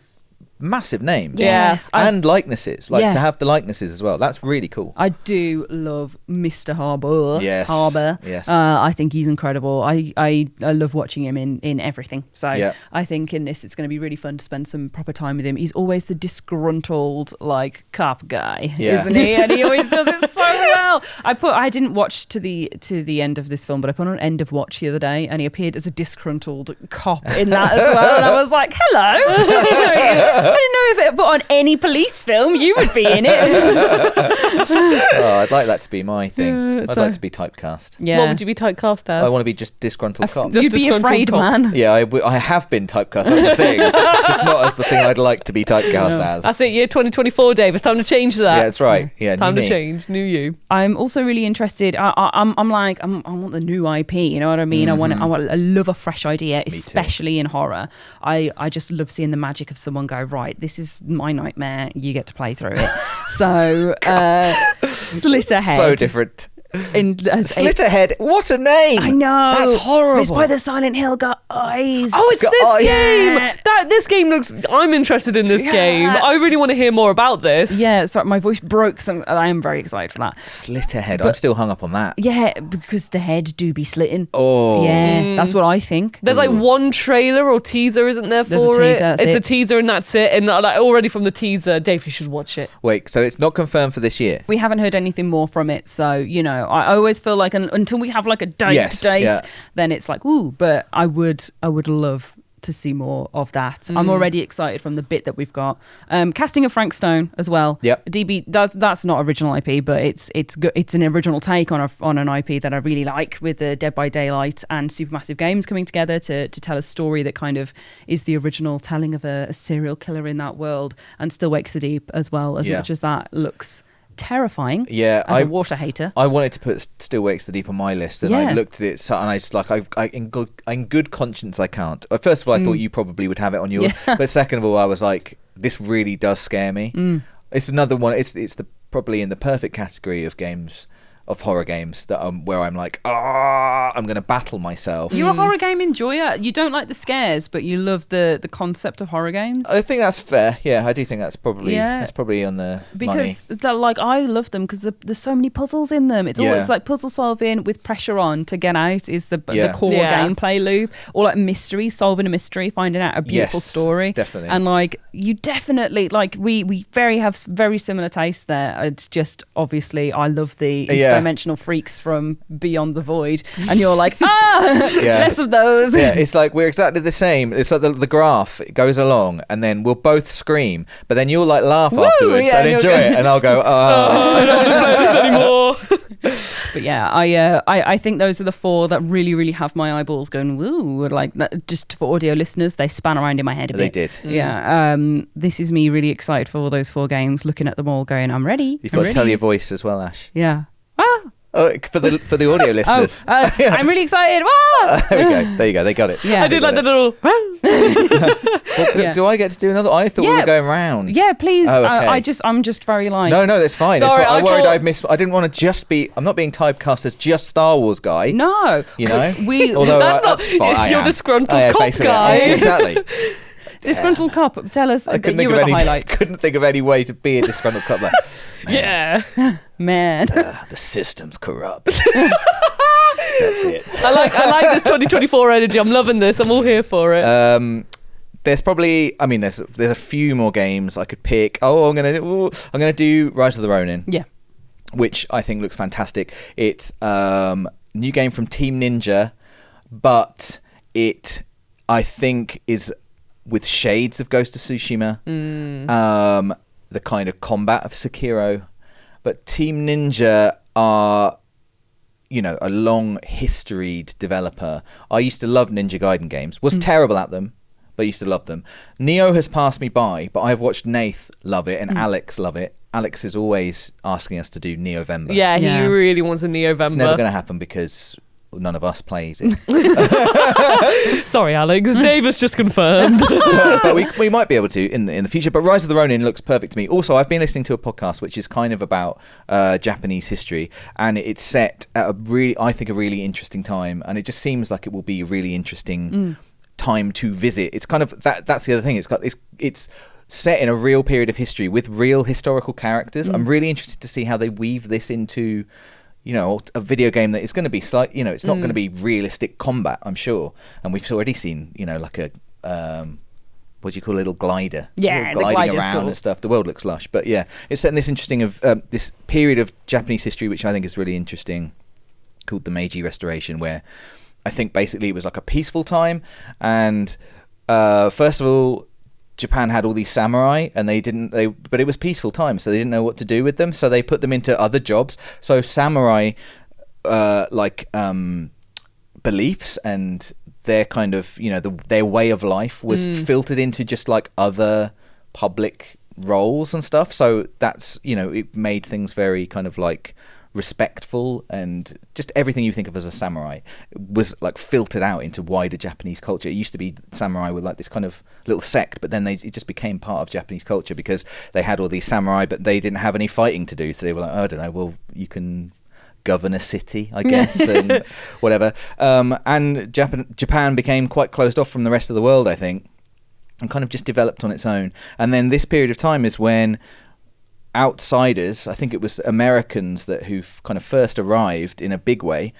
massive names. Yes, And likenesses. Like Yeah. to have the likenesses as well. That's really cool. I do love Mr. Harbour. Yes. Harbour. Yes. I think he's incredible. I love watching him in everything. So Yeah. I think in this it's going to be really fun to spend some proper time with him. He's always the disgruntled like cop guy, Yeah. isn't he? And he always does it so well. I didn't watch to the end of this film, but I put on end of watch the other day, and he appeared as a disgruntled cop in that as well. And I was like, hello. I didn't know if but on any police film you would be in it. Oh, I'd like that to be my thing. I'd so- like to be typecast. Yeah. What would you be typecast as? I want to be just disgruntled cop. Just You'd be disgruntled afraid, cop. man. Yeah, I have been typecast. That's the thing. Just not as the thing I'd like to be typecast as. That's it, year 2024, Dave. It's time to change that. Yeah, that's right. Yeah, Time new to me. change. New you. I'm also really interested. I want the new IP. You know what I mean? I love a fresh idea, especially in horror. I just love seeing the magic of someone go, right, this is my nightmare. You get to play through it. So, Slitterhead. So different. Slitterhead. Slitterhead. What a name! I know. That's horrible. It's by the Silent Hill got eyes. Oh, it's got this eyes. game. This game looks. I'm interested in this game. I really want to hear more about this. Yeah, sorry, my voice broke. So I am very excited for that. Slitterhead. I'm still hung up on that. Yeah, because the head do be slitting. Oh. Yeah, that's what I think. There's like one trailer or teaser, isn't there, There's a for teaser, it? that's It's it. a teaser and that's it. And like already from the teaser, Dave, you should watch it. Wait, so it's not confirmed for this year? We haven't heard anything more from it, so I always feel like until we have like a date, yeah. then it's like ooh. But I would love to see more of that. I'm already excited from the bit that we've got. Casting of Frank Stone as well. Yep. DB that's not original IP, but it's good. It's an original take on an IP that I really like, with the Dead by Daylight and Supermassive Games coming together to tell a story that kind of is the original telling of a serial killer in that world, and Still Wakes the Deep as well. As much as that looks terrifying. Yeah, as a water hater. I wanted to put Still Wakes the Deep on my list, and I looked at it, and I just like, in good conscience, I can't. First of all, I thought you probably would have it on yours, but second of all, I was like, this really does scare me. It's another one. It's probably in the perfect category of games. Of horror games that where I'm like, I'm going to battle myself. You're a horror game enjoyer. You don't like the scares, but you love the concept of horror games. I think that's fair. Yeah, I do think that's probably on the because money. I love them because there's so many puzzles in them. It's always like puzzle solving with pressure on to get out is the core gameplay loop, or like mystery, solving a mystery, finding out a beautiful story. Definitely. And like you definitely like we have very similar tastes there. It's just obviously I love the interdimensional freaks from Beyond the Void, and you're like less of those. Yeah, it's like we're exactly the same. It's like the graph, it goes along, and then we'll both scream, but then you'll like laugh afterwards and enjoy it, and I'll go, I don't want to play this anymore. But yeah, I think those are the four that really, really have my eyeballs going woo. Like that, just for audio listeners, they span around in my head a bit. They did. Yeah. This is me really excited for all those four games, looking at them all, going, I'm ready. You've got to tell your voice as well, Ash. Yeah. Oh, for the audio listeners. I'm really excited. There you go. They got it. Yeah. I did like the little. Do I get to do another? I thought we were going round. Yeah, please. Oh, okay. I'm just very like. No, that's fine. Sorry, I worried thought- I'd miss. I didn't want to just be. I'm not being typecast as just Star Wars guy. No. You know. That's Although not. that's fine. I You're am. disgruntled Yeah, cop basically, guy. Exactly. Disgruntled cop. Tell us. I couldn't you think were of the any. highlights. Couldn't think of any way to be a disgruntled cop. Like, Yeah. Man. the system's corrupt. That's it. I like this 2024 energy. I'm loving this. I'm all here for it. There's probably. I mean, there's a few more games I could pick. I'm gonna do Rise of the Ronin. Yeah. Which I think looks fantastic. It's new game from Team Ninja, but it I think is with shades of Ghost of Tsushima, the kind of combat of Sekiro. But Team Ninja are, a long historied developer. I used to love Ninja Gaiden games. Was terrible at them, but I used to love them. Neo has passed me by, but I've watched Nath love it and Alex love it. Alex is always asking us to do Neovember. Yeah, he really wants a Neovember. It's never going to happen because none of us plays it. Sorry, Alex. Dave has just confirmed. But we might be able to in the future. But Rise of the Ronin looks perfect to me. Also, I've been listening to a podcast which is kind of about Japanese history, and it's set at a really interesting time, and it just seems like it will be a really interesting time to visit. It's kind of that's the other thing. It's set in a real period of history with real historical characters. I'm really interested to see how they weave this into, a video game that is going to be it's not going to be realistic combat, I'm sure. And we've already seen, like a what do you call a little glider? Yeah, the gliding glider's around cool. and stuff. The world looks lush, but yeah, it's set in this interesting this period of Japanese history, which I think is really interesting, called the Meiji Restoration, where I think basically it was like a peaceful time, and first of all, Japan had all these samurai, and but it was peaceful time, so they didn't know what to do with them, so they put them into other jobs. So samurai, beliefs and their kind of, their way of life was filtered into just like other public roles and stuff. So that's, it made things very kind of like respectful, and just everything you think of as a samurai was like filtered out into wider Japanese culture. It used to be samurai were like this kind of little sect, but then it just became part of Japanese culture because they had all these samurai, but they didn't have any fighting to do. So they were like, I don't know, well, you can govern a city, I guess, and whatever. And Japan became quite closed off from the rest of the world, I think, and kind of just developed on its own. And then this period of time is when outsiders, I think it was Americans who kind of first arrived in a big way,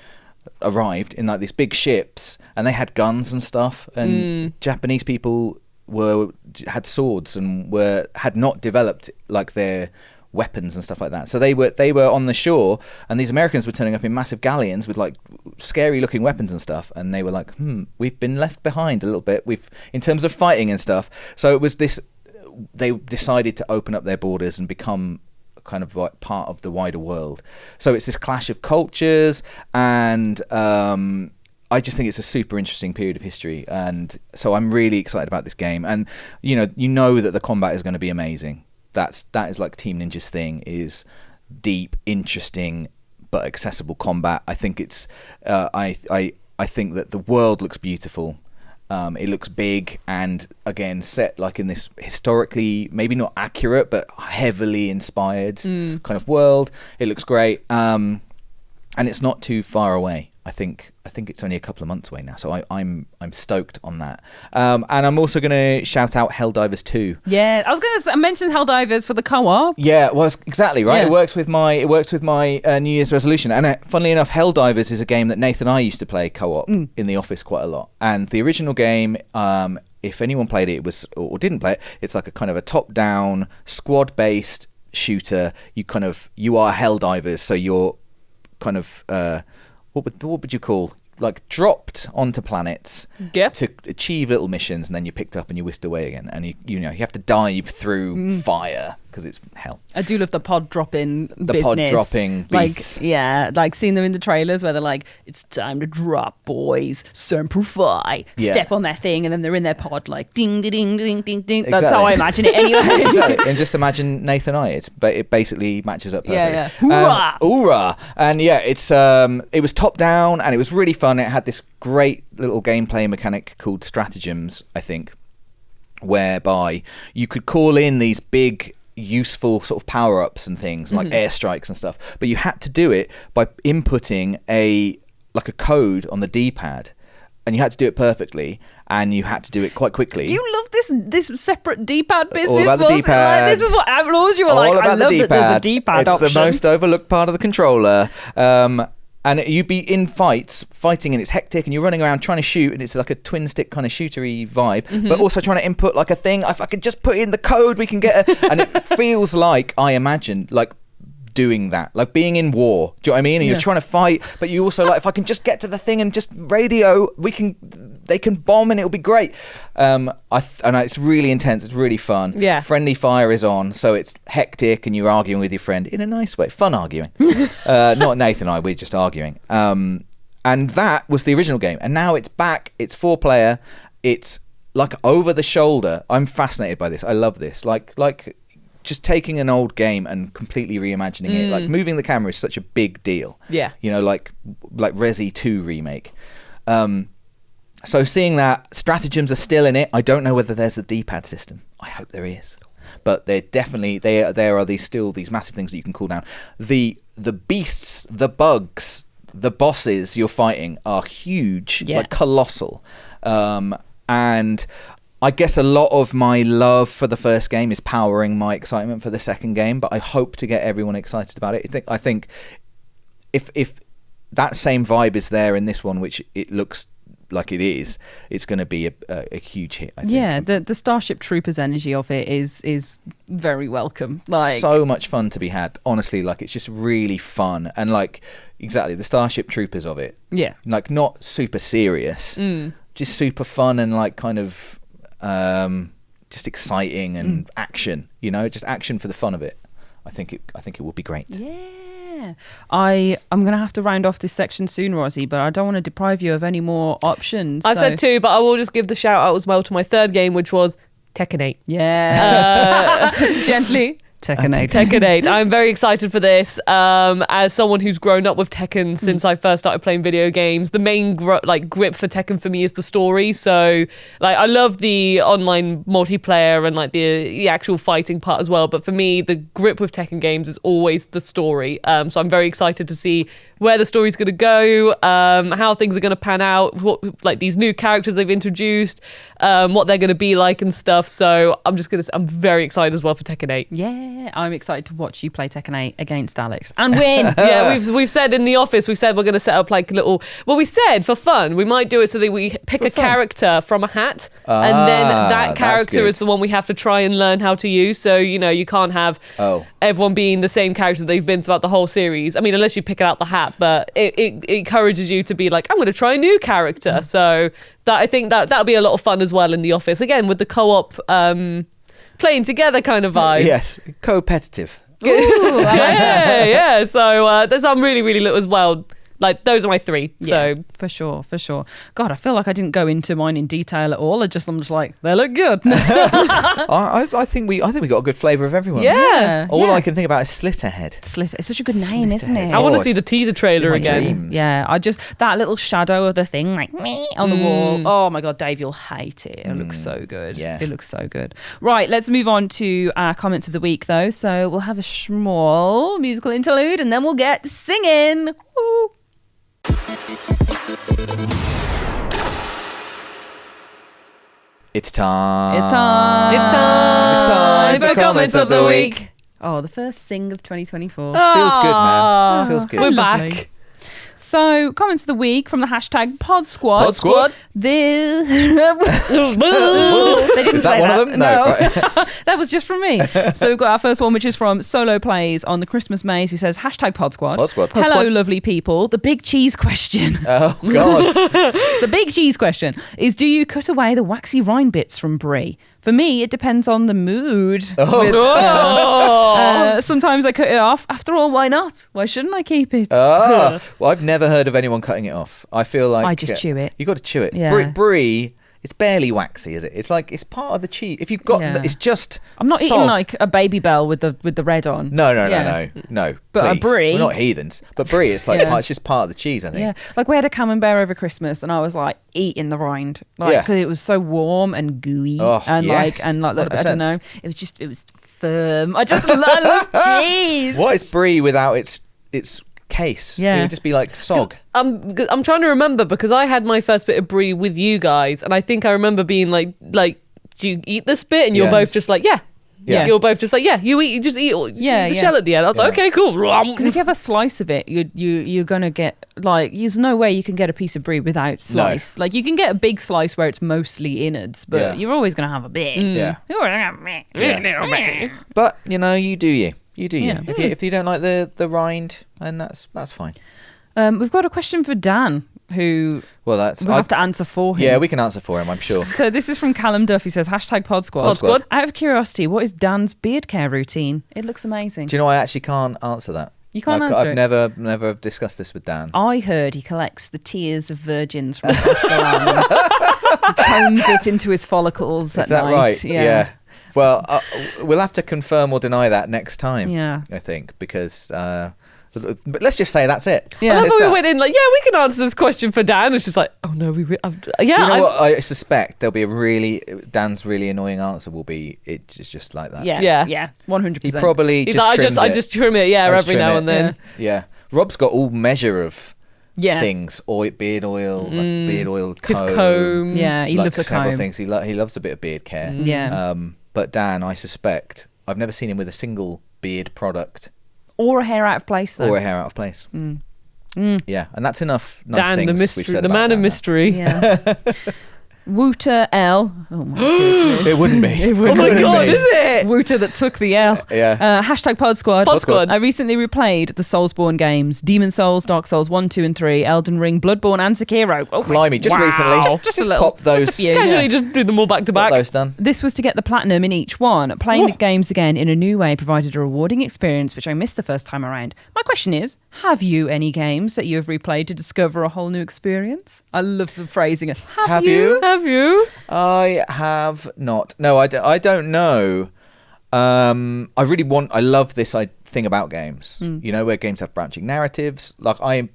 arrived in like these big ships, and they had guns and stuff, and Japanese people had swords and had not developed like their weapons and stuff like that. So they were on the shore, and these Americans were turning up in massive galleons with like scary looking weapons and stuff, and they were like, we've been left behind a little bit in terms of fighting and stuff. So it was this, they decided to open up their borders and become kind of like part of the wider world. So it's this clash of cultures, and I just think it's a super interesting period of history, and so I'm really excited about this game. And you know that the combat is going to be amazing. That is like Team Ninja's thing, is deep, interesting, but accessible combat. I think it's I think that the world looks beautiful. It looks big, and again set like in this historically maybe not accurate but heavily inspired kind of world. It looks great, and it's not too far away. I think it's only a couple of months away now, so I'm stoked on that. And I'm also going to shout out Helldivers 2. Yeah, I was going to mention Helldivers for the co-op. Yeah, well, exactly right. Yeah. It works with my New Year's resolution. And funnily enough, Helldivers is a game that Nathan and I used to play co-op in the office quite a lot. And the original game, if anyone played it, or didn't play it, it's like a kind of a top-down squad-based shooter. You are Helldivers, so you're kind of what would you call, like, dropped onto planets to achieve little missions, and then you're picked up and you're whisked away again, and you have to dive through fire because it's hell. I do love the pod dropping business. The pod dropping beats. Like seeing them in the trailers where they're like, it's time to drop, boys, Semper Fi, step on their thing, and then they're in their pod like ding ding ding ding ding ding. Exactly. That's how I imagine it anyway. Exactly. And just imagine Nathan and I, it basically matches up perfectly. Yeah. Hoorah! Hoorah! And yeah, it was top down, and it was really fun. It had this great little gameplay mechanic called stratagems, I think, whereby you could call in these big useful sort of power-ups and things like airstrikes and stuff, but you had to do it by inputting a code on the D-pad, and you had to do it perfectly, and you had to do it quite quickly. You love this separate D-pad business. All about the D-pad. Like, this is what Outlaws, you were like, I love that there's a D-pad option. It's the most overlooked part of the controller. And you'd be in fighting, and it's hectic, and you're running around trying to shoot, and it's like a twin stick kind of shootery vibe, but also trying to input like a thing. If I could just put in the code, we can get and it feels like, I imagine, like doing that, like being in war. Do you know what I mean? And you're trying to fight, but you also like, if I can just get to the thing and just radio, they can bomb and it'll be great. And it's really intense. It's really fun. Yeah. Friendly fire is on, so it's hectic, and you're arguing with your friend in a nice way. Fun arguing. Not Nathan and I, we're just arguing. And that was the original game, and now it's back. It's 4-player. It's like over the shoulder. I'm fascinated by this. I love this. Like just taking an old game and completely reimagining it. Like moving the camera is such a big deal. Yeah. You know, like Resi 2 remake. So seeing that stratagems are still in it, I don't know whether there's a D-pad system. I hope there is. But they're definitely there are these massive things that you can cool down. The beasts, the bugs, the bosses you're fighting are huge, like colossal. And I guess a lot of my love for the first game is powering my excitement for the second game, but I hope to get everyone excited about it. I think if that same vibe is there in this one, which it looks like it is, it's going to be a huge hit, I think. Yeah, the Starship Troopers energy of it is very welcome. Like, so much fun to be had, honestly. Like, it's just really fun, and like exactly the Starship Troopers of it. Yeah, like not super serious, just super fun and like kind of just exciting and action. You know, just action for the fun of it. I think it will be great. Yeah. I'm going to have to round off this section soon, Rosie, but I don't want to deprive you of any more options. I said 2, but I will just give the shout out as well to my third game, which was Tekken 8. Yeah. Gently. Tekken 8. I'm very excited for this. As someone who's grown up with Tekken since I first started playing video games, the main grip for Tekken for me is the story. So like I love the online multiplayer and like the actual fighting part as well. But for me, the grip with Tekken games is always the story. So I'm very excited to see where the story's going to go, how things are going to pan out, like these new characters they've introduced, what they're going to be like and stuff. So I'm very excited as well for Tekken 8. Yeah. I'm excited to watch you play Tekken 8 against Alex and win. Yeah, we've said in the office, we're going to set up like little, well, we said for fun, we might do it so that we pick a character from a hat and then that character is the one we have to try and learn how to use. So, you know, you can't have everyone being the same character they've been throughout the whole series. I mean, unless you pick it out the hat, but it encourages you to be like, I'm going to try a new character. So that I think that'll be a lot of fun as well in the office. Again, with the co-op playing together kind of vibe. Yes, competitive. yeah. So I'm really, really little as well. Like those are my 3. Yeah, so for sure. God, I feel like I didn't go into mine in detail at all. I'm just like, they look good. I think we got a good flavour of everyone. Yeah. All I can think about is Slitterhead. It's such a good name, isn't it? I want to see the teaser trailer again. Dreams. Yeah, that little shadow of the thing like on the wall. Oh my God, Dave, you'll hate it. It looks so good. Yeah. It looks so good. Right, let's move on to our comments of the week though. So we'll have a small musical interlude and then we'll get singing. Woo. It's time for comments of the week. Oh, the first sing of 2024. Feels good, man. Feels good. We're Lovely. back. So, comments of the week from the hashtag Pod Squad. Pod Squad? They didn't Is that say one that. of them? No. Right. That was just from me. So we've got our first one, which is from Solo Plays on the Christmas Maze, who says, hashtag Pod Squad. Pod Squad. Hello, lovely people. The big cheese question. Oh, God. The big cheese question is, do you cut away the waxy rind bits from brie? For me, it depends on the mood. Sometimes I cut it off. After all, why not? Why shouldn't I keep it? Well, I've never heard of anyone cutting it off. I feel like I just chew it. You got to chew it. Yeah. Brie, it's barely waxy, is it? It's like it's part of the cheese. If you've got, it's just. I'm not eating like a Baby Bell with the red on. No. But please. a brie, we're not heathens. But brie, it's like it's just part of the cheese, I think. Yeah, like we had a camembert over Christmas, and I was like eating the rind, like because it was so warm and gooey, and like I don't know, it was firm. I just love cheese. What is brie without its case? Yeah, it would just be like sog. I'm trying to remember because I had my first bit of brie with you guys, and I think I remember being like, do you eat this bit? And you're both just like, yeah. You're both just like, you just eat the shell at the end. I was like, okay, cool. Because if you have a slice of it, you're gonna get like, there's no way you can get a piece of brie without slice. No. Like you can get a big slice where it's mostly innards, but you're always gonna have a bit. But you do you. Yeah. If you don't like the rind, then that's fine. We've got a question for Dan, who we'll have to answer for him. Yeah, we can answer for him, I'm sure. So this is from Callum Duff, who says, hashtag Pod Squad. Out of curiosity, what is Dan's beard care routine? It looks amazing. Do you know, I actually can't answer that. You can't answer it? I've never discussed this with Dan. I heard he collects the tears of virgins from across the land. He combs it into his follicles at night. Is that right? Yeah. Well, we'll have to confirm or deny that next time. Yeah. I think because. But let's just say that's it. Yeah. I love It's how we that. went in like, yeah, we can answer this question for Dan. It's just like, oh no, Do you know I've- what I suspect? There'll be Dan's really annoying answer will be it's just like that. Yeah. 100%. He probably He's just like, trims I it. just trim it, I just every trim now it. and then. Yeah. Rob's got all measure of Yeah. things, beard oil, like beard oil, His comb. Yeah, he like loves a several comb. things. He loves a bit of beard care. Yeah. But Dan, I suspect I've never seen him with a single beard product Or a hair out of place, though. or a hair out of place. Yeah, and that's enough nice Dan, things the we've mystery, said the about man of Dan. mystery. Yeah. Wooter L. Oh my goodness. It wouldn't be. Oh my god, is it? Wooter that took the L. Yeah. Hashtag Pod Squad. Pod Squad. I recently replayed the Soulsborne games: Demon Souls, Dark Souls 1, 2, and 3, Elden Ring, Bloodborne, and Sekiro. Oh, Blimey, just wow. recently. Just a little. pop those. Just a few. Casually just do them all back to Got back. those done. This was to get the platinum in each one. Playing the games again in a new way provided a rewarding experience, which I missed the first time around. My question is, have you any games that you have replayed to discover a whole new experience? I love the phrasing. Have you? Have you? I have not. No, I don't know. I love this thing about games. You know, where games have branching narratives. Like I'm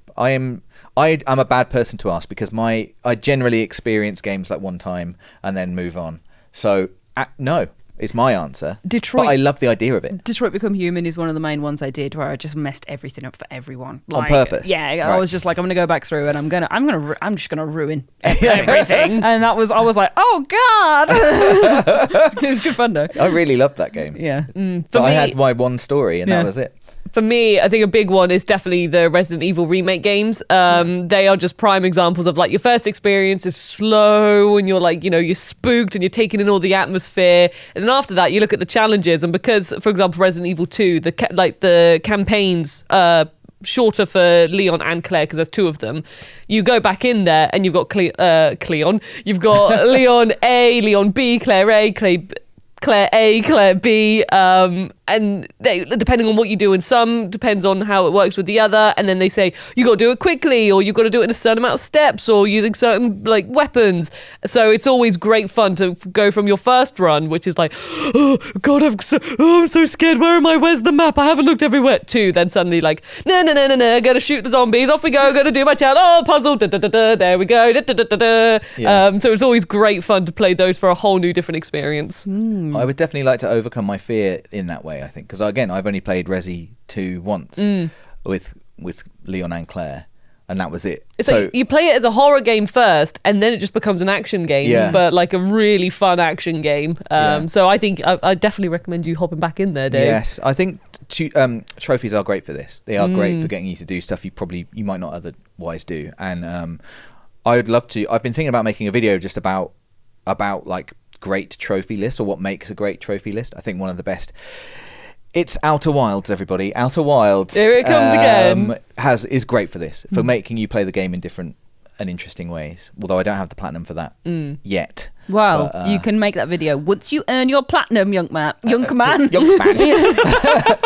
a bad person to ask because I generally experience games like one time and then move on. So no is my answer. Detroit. But I love the idea of it. Detroit Become Human is one of the main ones I did where I just messed everything up for everyone. On purpose? Yeah, I Right. was just like, I'm gonna go back through and I'm just gonna ruin everything. And I was like, oh god, it was good fun though. I really loved that game. Yeah. But I me- had my one story and Yeah. that was it. For me, I think a big one is definitely the Resident Evil remake games. They are just prime examples of like your first experience is slow and you're like, you're spooked and you're taking in all the atmosphere. And then after that, you look at the challenges. And because, for example, Resident Evil 2, the campaigns shorter for Leon and Claire because there's two of them. You go back in there and you've got Cleon. You've got Leon A, Leon B, Claire A, Claire A, Claire B, and they, depending on what you do in some, depends on how it works with the other, and then they say, you got to do it quickly, or you got to do it in a certain amount of steps, or using certain, like, weapons. So it's always great fun to go from your first run, which is like, oh, God, I'm so scared, where am I, where's the map, I haven't looked everywhere, to then suddenly like, no, gotta shoot the zombies, off we go, gotta do my challenge, puzzle, there we go, Yeah. So it's always great fun to play those for a whole new different experience. I would definitely like to overcome my fear in that way, I think. Because, again, I've only played Resi 2 once with Leon and Claire, and that was it. It's like you play it as a horror game first, and then it just becomes an action game, but like a really fun action game. So I think I definitely recommend you hopping back in there, Dave. Yes, I think trophies are great for this. They are great for getting you to do stuff you might not otherwise do. And I would love to. I've been thinking about making a video just about like great trophy lists, or what makes a great trophy list. I think one of the best. It's Outer Wilds, everybody. Outer Wilds. Here it comes again. Is great for this, for making you play the game in different and interesting ways. Although I don't have the platinum for that yet. Well, But, you can make that video once you earn your platinum, young man. Young man.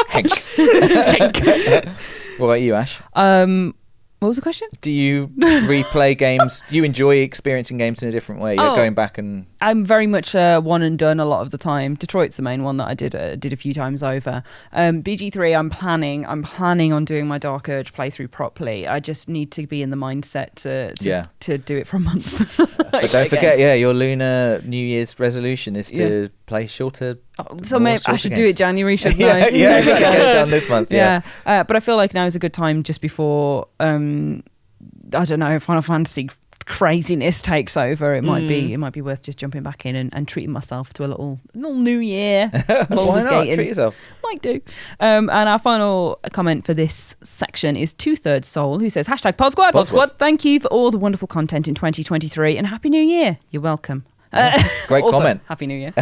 Hank. What about you, Ash? What was the question? Do you replay games? Do you enjoy experiencing games in a different way? You're going back and... I'm very much one and done a lot of the time. Detroit's the main one that I did a few times over. BG3, I'm planning on doing my Dark Urge playthrough properly. I just need to be in the mindset to do it for a month. But don't forget, your Lunar New Year's resolution is to play shorter. So maybe I should do it January, shouldn't I? Exactly. Get it done this month. Yeah. But I feel like now is a good time just before I don't know, Final Fantasy craziness takes over. It might be worth just jumping back in and treating myself to a little New Year. Why not? Treat yourself. Might do. And our final comment for this section is 2/3 Soul, who says #PodSquad. PodSquad. Thank you for all the wonderful content in 2023 and Happy New Year. You're welcome. Great also, comment. Happy New Year.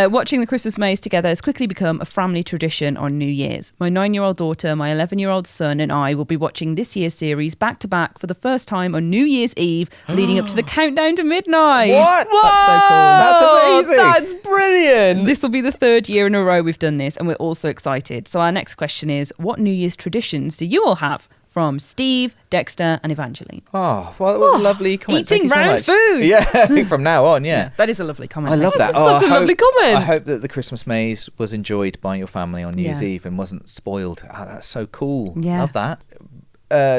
Watching the Christmas maze together has quickly become a family tradition on New Year's. My 9-year-old daughter, my 11-year-old son and I will be watching this year's series back to back for the first time on New Year's Eve, leading up to the countdown to midnight. What? That's so cool. That's amazing. That's brilliant. This will be the 3rd year in a row we've done this, and we're all so excited. So our next question is, what New Year's traditions do you all have from Steve, Dexter, and Evangeline. Oh, what a lovely comment. Eating Thank you so round much. food. Yeah, I think from now on, yeah. That is a lovely comment. I love that. That's such a lovely comment. I hope that the Christmas maze was enjoyed by your family on New Year's Yeah. Eve and wasn't spoiled. Oh, that's so cool. Yeah. Love that.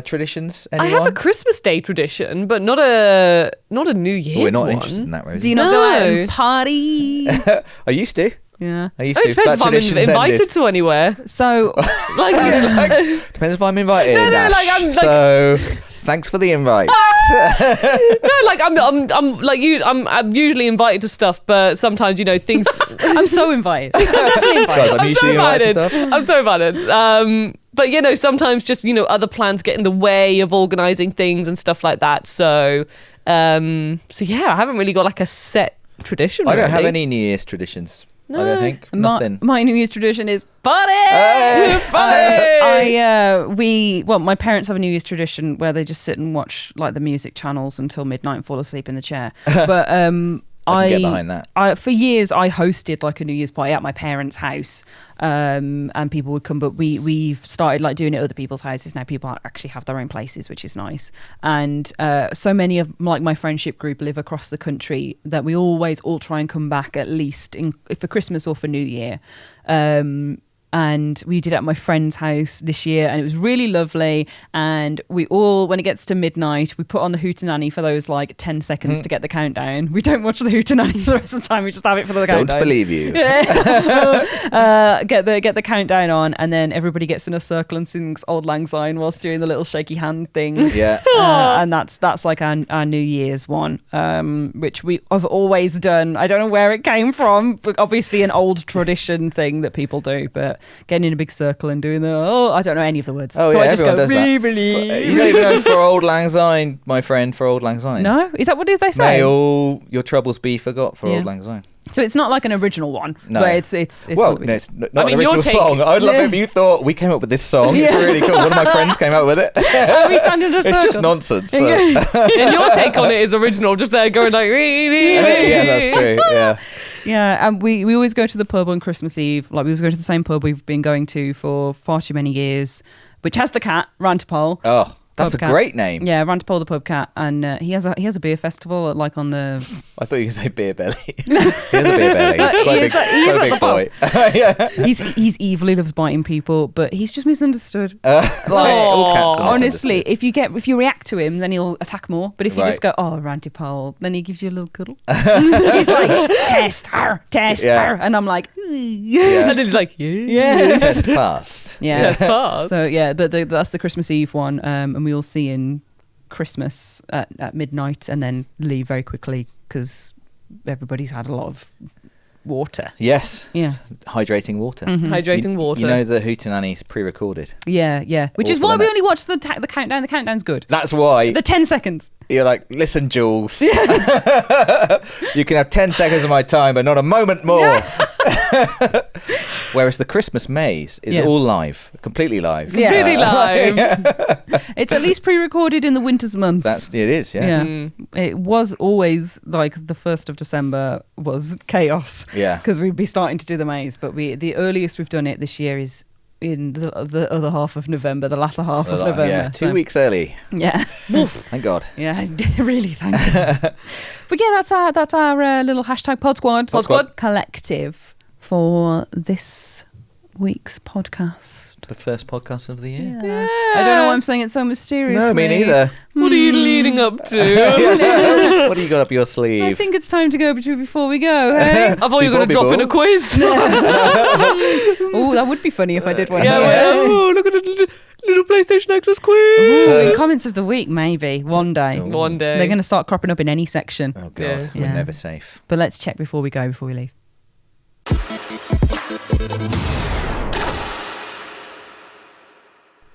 Traditions, I anyone? have a Christmas Day tradition, but not a New Year's We're not one. interested in that, Rosie. Do you not go out No. and party? I used to. Yeah. I used Oh, to. it depends That if I'm tradition's invited ended. to anywhere. So, Like, Depends if I'm invited. No, Ash. like, I'm like- So, thanks for the invite. no, like I'm like you. I'm usually invited to stuff, but sometimes things. I'm so invited. I'm definitely invited. Guys, I'm I'm so usually invited to invited. stuff. I'm so invited. But sometimes just other plans get in the way of organising things and stuff like that. So yeah, I haven't really got like a set tradition. I don't have really. any New Year's traditions. I don't think. My, Nothing. my New Year's tradition is party. Hey! My parents have a New Year's tradition where they just sit and watch like the music channels until midnight and fall asleep in the chair. But I can get behind that. For years, I hosted like a New Year's party at my parents' house, and people would come. But we've started like doing it at other people's houses now. People actually have their own places, which is nice. And so many of like my friendship group live across the country that we always all try and come back at least for Christmas or for New Year. And we did it at my friend's house this year, and it was really lovely. And we all, when it gets to midnight, we put on the Hootenanny for those like 10 seconds to get the countdown. We don't watch the Hootenanny for the rest of the time. We just have it for the countdown. Don't believe you. Get the countdown on, and then everybody gets in a circle and sings Auld Lang Syne whilst doing the little shaky hand thing. Yeah. And that's like our New Year's one, which I've always done. I don't know where it came from, but obviously an old tradition thing that people do. But getting in a big circle and doing I don't know any of the words. Oh, so yeah, I just go, everyone does that. really? You don't even know for Auld Lang Syne, my friend, for Auld Lang Syne. No? Is that what did they say? May all your troubles be forgot for Yeah. Auld Lang Syne. So it's not like an original one. No. But it's Well, what we no, do. it's not I mean, an your original take- song. I would love Yeah. it if you thought we came up with this song. It's really cool. One of my friends came up with it. We stand in a It's circle. just nonsense. So. And your take on it is original. Just there going like. Yeah, that's true. Yeah. Yeah, and we always go to the pub on Christmas Eve. Like we always go to the same pub we've been going to for far too many years, which has the cat, Rantipole. Oh, that's Pub a cat. great name. Yeah, Rantipole the pub cat, and he has a beer festival like on the. I thought you were going to say beer belly. He has a beer belly. He's quite He big, is he is quite a at big boy. Yeah. He's evil. He loves biting people, but he's just misunderstood. All cats are Honestly, misunderstood. if you react to him, then he'll attack more. But if you Right. just go, "Oh, Rantipole," then he gives you a little cuddle. He's like, "Test her, test Yeah. her," and I'm like, Yeah. And then he's like, Test passed. Yeah. Test passed. So yeah, but that's the Christmas Eve one, and we all see in Christmas at midnight, and then leave very quickly because everybody's had a lot of water. Yes. Yeah, Hydrating water. Hydrating water. You know the Hootenanny's pre-recorded. yeah. Which is Awful, why we innit? only watch the countdown. The countdown's good. That's why The 10 seconds. you're like, listen, Jules. You can have 10 seconds of my time, but not a moment more. Whereas the Christmas maze is Yeah. all live, completely live. Yeah. Really live. It's at least pre-recorded in the winter's months. It is, yeah. Yeah. It was always like the 1st of December was chaos. Yeah. Because we'd be starting to do the maze, but the earliest we've done it this year is in the other half of November, the latter half of November. Yeah, 2 So, weeks early. Yeah. Thank God. Yeah, really, thank you. But yeah, that's our little hashtag Pod Squad. Pod Squad. Collective for this week's podcast. The first podcast of the year. Yeah. I don't know why I'm saying it so mysteriously. No, me neither. What are you leading up to? What do you got up your sleeve? I think it's time to go before we go, hey? I thought you were going to drop in a quiz. Oh, that would be funny if I did one. Yeah, well, look at the little PlayStation Access quiz. Ooh, in comments of the week, maybe one day. One day. They're going to start cropping up in any section. Oh, God. Yeah. We're Yeah. never safe. But let's check before we leave.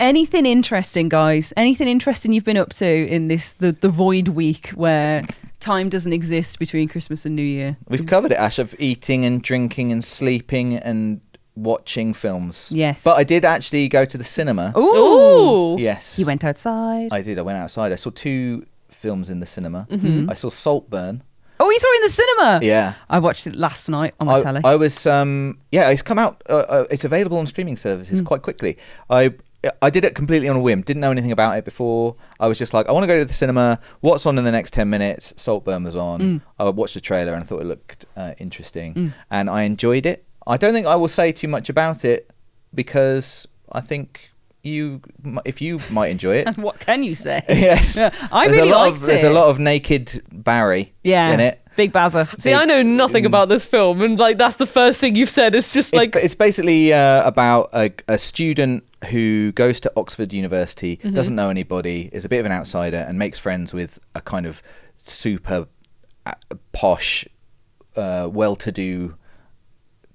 Anything interesting, guys? Anything interesting you've been up to in the void week where time doesn't exist between Christmas and New Year? We've covered it, Ash, of eating and drinking and sleeping and watching films. Yes. But I did actually go to the cinema. Ooh. Yes. You went outside. I did. I went outside. I saw 2 films in the cinema. Mm-hmm. I saw Saltburn. Oh, you saw it in the cinema? Yeah. I watched it last night on my telly. I was, it's come out, it's available on streaming services quite quickly. I I did it completely on a whim. Didn't know anything about it before. I was just like, I want to go to the cinema. What's on in the next 10 minutes? Saltburn was on. I watched the trailer and I thought it looked interesting. And I enjoyed it. I don't think I will say too much about it because I think if you might enjoy it. What can you say? Yes. Yeah, I really liked it. There's a lot of naked Barry in it. Big Bazza. See, I know nothing about this film, and like that's the first thing you've said. It's just like it's basically about a student who goes to Oxford University, doesn't know anybody, is a bit of an outsider, and makes friends with a kind of super posh, well-to-do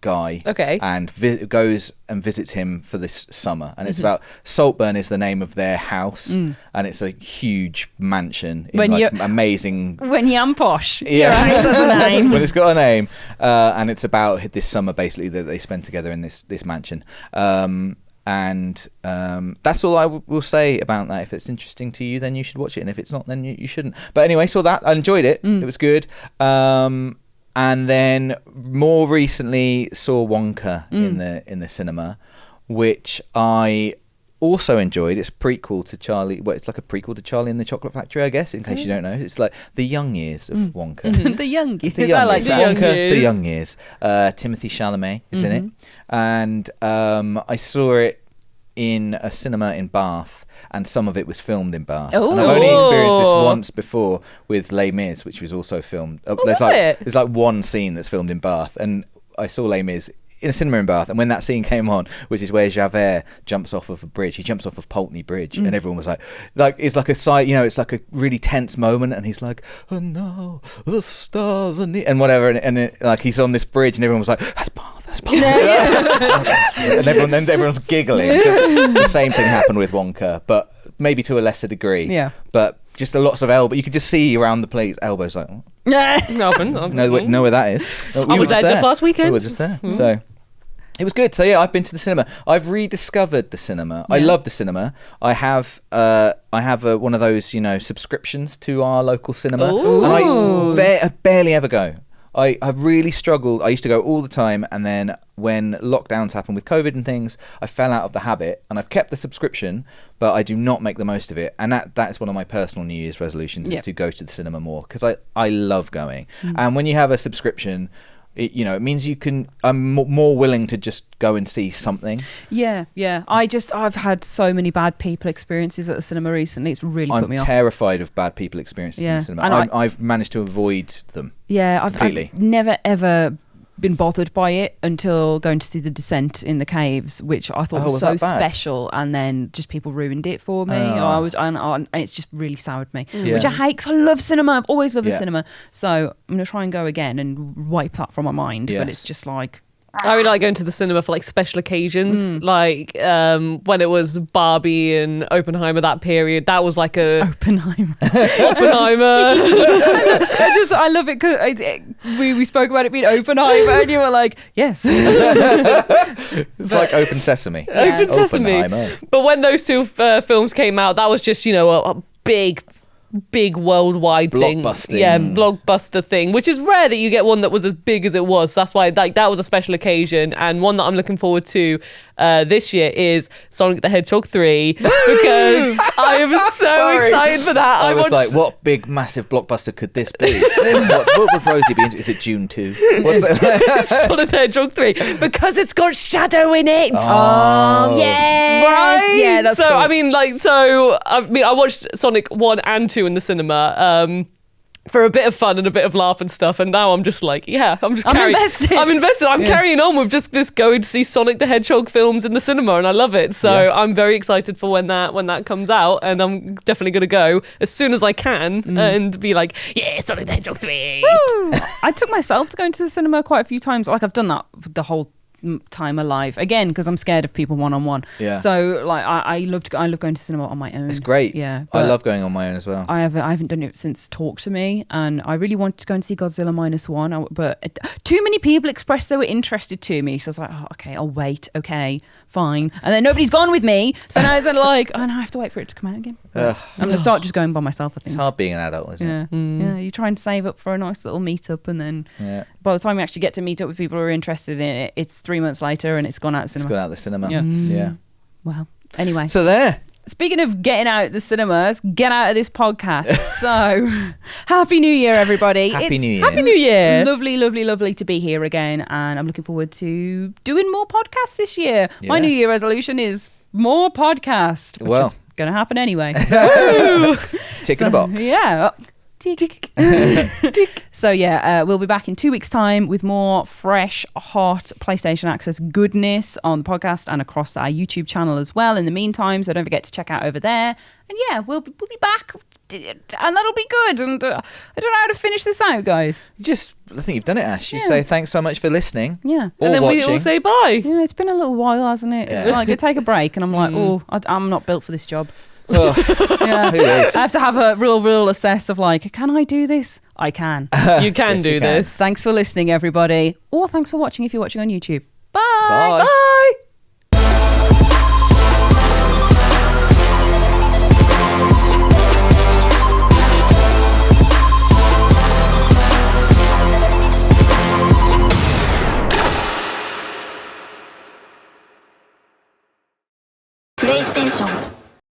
guy. Okay. And goes and visits him for this summer, and it's about Saltburn is the name of their house, and it's a huge mansion in amazing. When you're posh, yeah, your house has a name. When it's got a name, and it's about this summer basically that they spend together in this mansion. And that's all I will say about that. If it's interesting to you, then you should watch it, and if it's not, then you shouldn't. But anyway, saw that. I enjoyed it. It was good. And then more recently saw Wonka in the cinema, which I also enjoyed. It's a prequel to Charlie. Well, it's like a prequel to Charlie and the Chocolate Factory, I guess. In case you don't know, it's like the young years of Wonka. The young years. The young I like years. that. Wonka, the young years. Timothée Chalamet is in it, and I saw it in a cinema in Bath, and some of it was filmed in Bath. Oh. And I've only experienced this once before with Les Mis, which was also filmed. There's like one scene that's filmed in Bath, and I saw Les Mis in a cinema in Bath, and when that scene came on, which is where Javert jumps off of a bridge, he jumps off of Pulteney Bridge, and everyone was like it's like a side, it's like a really tense moment, and he's like, and now the stars are near, and whatever, and like he's on this bridge, and everyone was like, that's Bath. And everyone's giggling. The same thing happened with Wonka, but maybe to a lesser degree. Yeah. But just lots of elbow. You could just see around the place elbows like. Melbourne. Know where that is. I was there just last weekend. We were just there. So it was good. So yeah, I've been to the cinema. I've rediscovered the cinema. Yeah. I love the cinema. I have one of those subscriptions to our local cinema. Ooh. And I barely ever go. I really struggled. I used to go all the time, and then when lockdowns happened with COVID and things, I fell out of the habit, and I've kept the subscription, but I do not make the most of it. And that's one of my personal New Year's resolutions is to go to the cinema more, because I love going. And when you have a subscription, it means I'm more willing to just go and see something. Yeah. I've had so many bad people experiences at the cinema recently. It's really put me off. I'm terrified of bad people experiences in the cinema. And I've managed to avoid them. Yeah, I've never ever been bothered by it until going to see The Descent in the Caves, which I thought was so special, and then just people ruined it for me. And it's just really soured me, which I hate, because I love cinema. I've always loved the cinema, so I'm gonna try and go again and wipe that from my mind. But it's just like, I really like going to the cinema for like special occasions, like when it was Barbie and Oppenheimer, that period. That was like a Oppenheimer. I love it because we spoke about it being Oppenheimer, and you were like, yes. It's like Open Sesame. Yeah. Open Sesame. But when those two films came out, that was just a big worldwide blockbuster thing, which is rare that you get one that was as big as it was. So that's why that was a special occasion, and one that I'm looking forward to this year is Sonic the Hedgehog 3, because I am so excited for that. I was like, what big massive blockbuster could this be? what would Rosie be into? Is it June 2? What's it? Sonic the Hedgehog 3, because it's got Shadow in it. Oh yeah, right. Yeah, that's so cool. I watched Sonic 1 and 2 in the cinema for a bit of fun and a bit of laugh and stuff, and now I'm just like, I'm invested. I'm carrying on with just this going to see Sonic the Hedgehog films in the cinema, and I love it. So I'm very excited for when that comes out, and I'm definitely going to go as soon as I can and be like, yeah, Sonic the Hedgehog 3. Woo! I took myself to going to the cinema quite a few times. Like, I've done that the whole time alive, again, because I'm scared of people one-on-one. So like I love going to cinema on my own. It's great. I love going on my own as well. I haven't done it since Talk to Me, and I really wanted to go and see Godzilla -1, but too many people expressed they were interested to me, so I was like, oh, okay, I'll wait. Okay, fine. And then nobody's gone with me, so now it's like, I have to wait for it to come out again. I'm gonna start just going by myself, I think. It's hard being an adult, isn't it? Yeah, you try and save up for a nice little meet-up, and then by the time we actually get to meet up with people who are interested in it, it's 3 months later and it's gone out of the cinema. It's gone out of the cinema. Yeah. Well, Anyway. So there. Speaking of getting out of the cinemas, get out of this podcast. So, Happy New Year, everybody. Happy New Year. Happy New Year. Lovely, lovely, lovely to be here again. And I'm looking forward to doing more podcasts this year. My Yeah. New Year resolution is more podcast, which Well. is going to happen anyway. So, Tick in a box. Yeah. Tick. Tick. So yeah, we'll be back in 2 weeks' time with more fresh, hot PlayStation Access goodness on the podcast and across our YouTube channel as well. In the meantime, so don't forget to check out over there. And yeah, we'll be back, and that'll be good. And I don't know how to finish this out, guys. I think you've done it, Ash. You Yeah. say thanks so much for listening. Yeah. Or And then watching. we all say bye. Yeah, it's been a little while, hasn't it? It's Yeah. like I take a break, and I'm like, I'm not built for this job. Oh, Yeah. who is? I have to have a real assess of like, can I do this? I can. You can Yes, do you can. this. Thanks for listening, everybody. Or thanks for watching if you're watching on YouTube. Bye. Bye. Bye.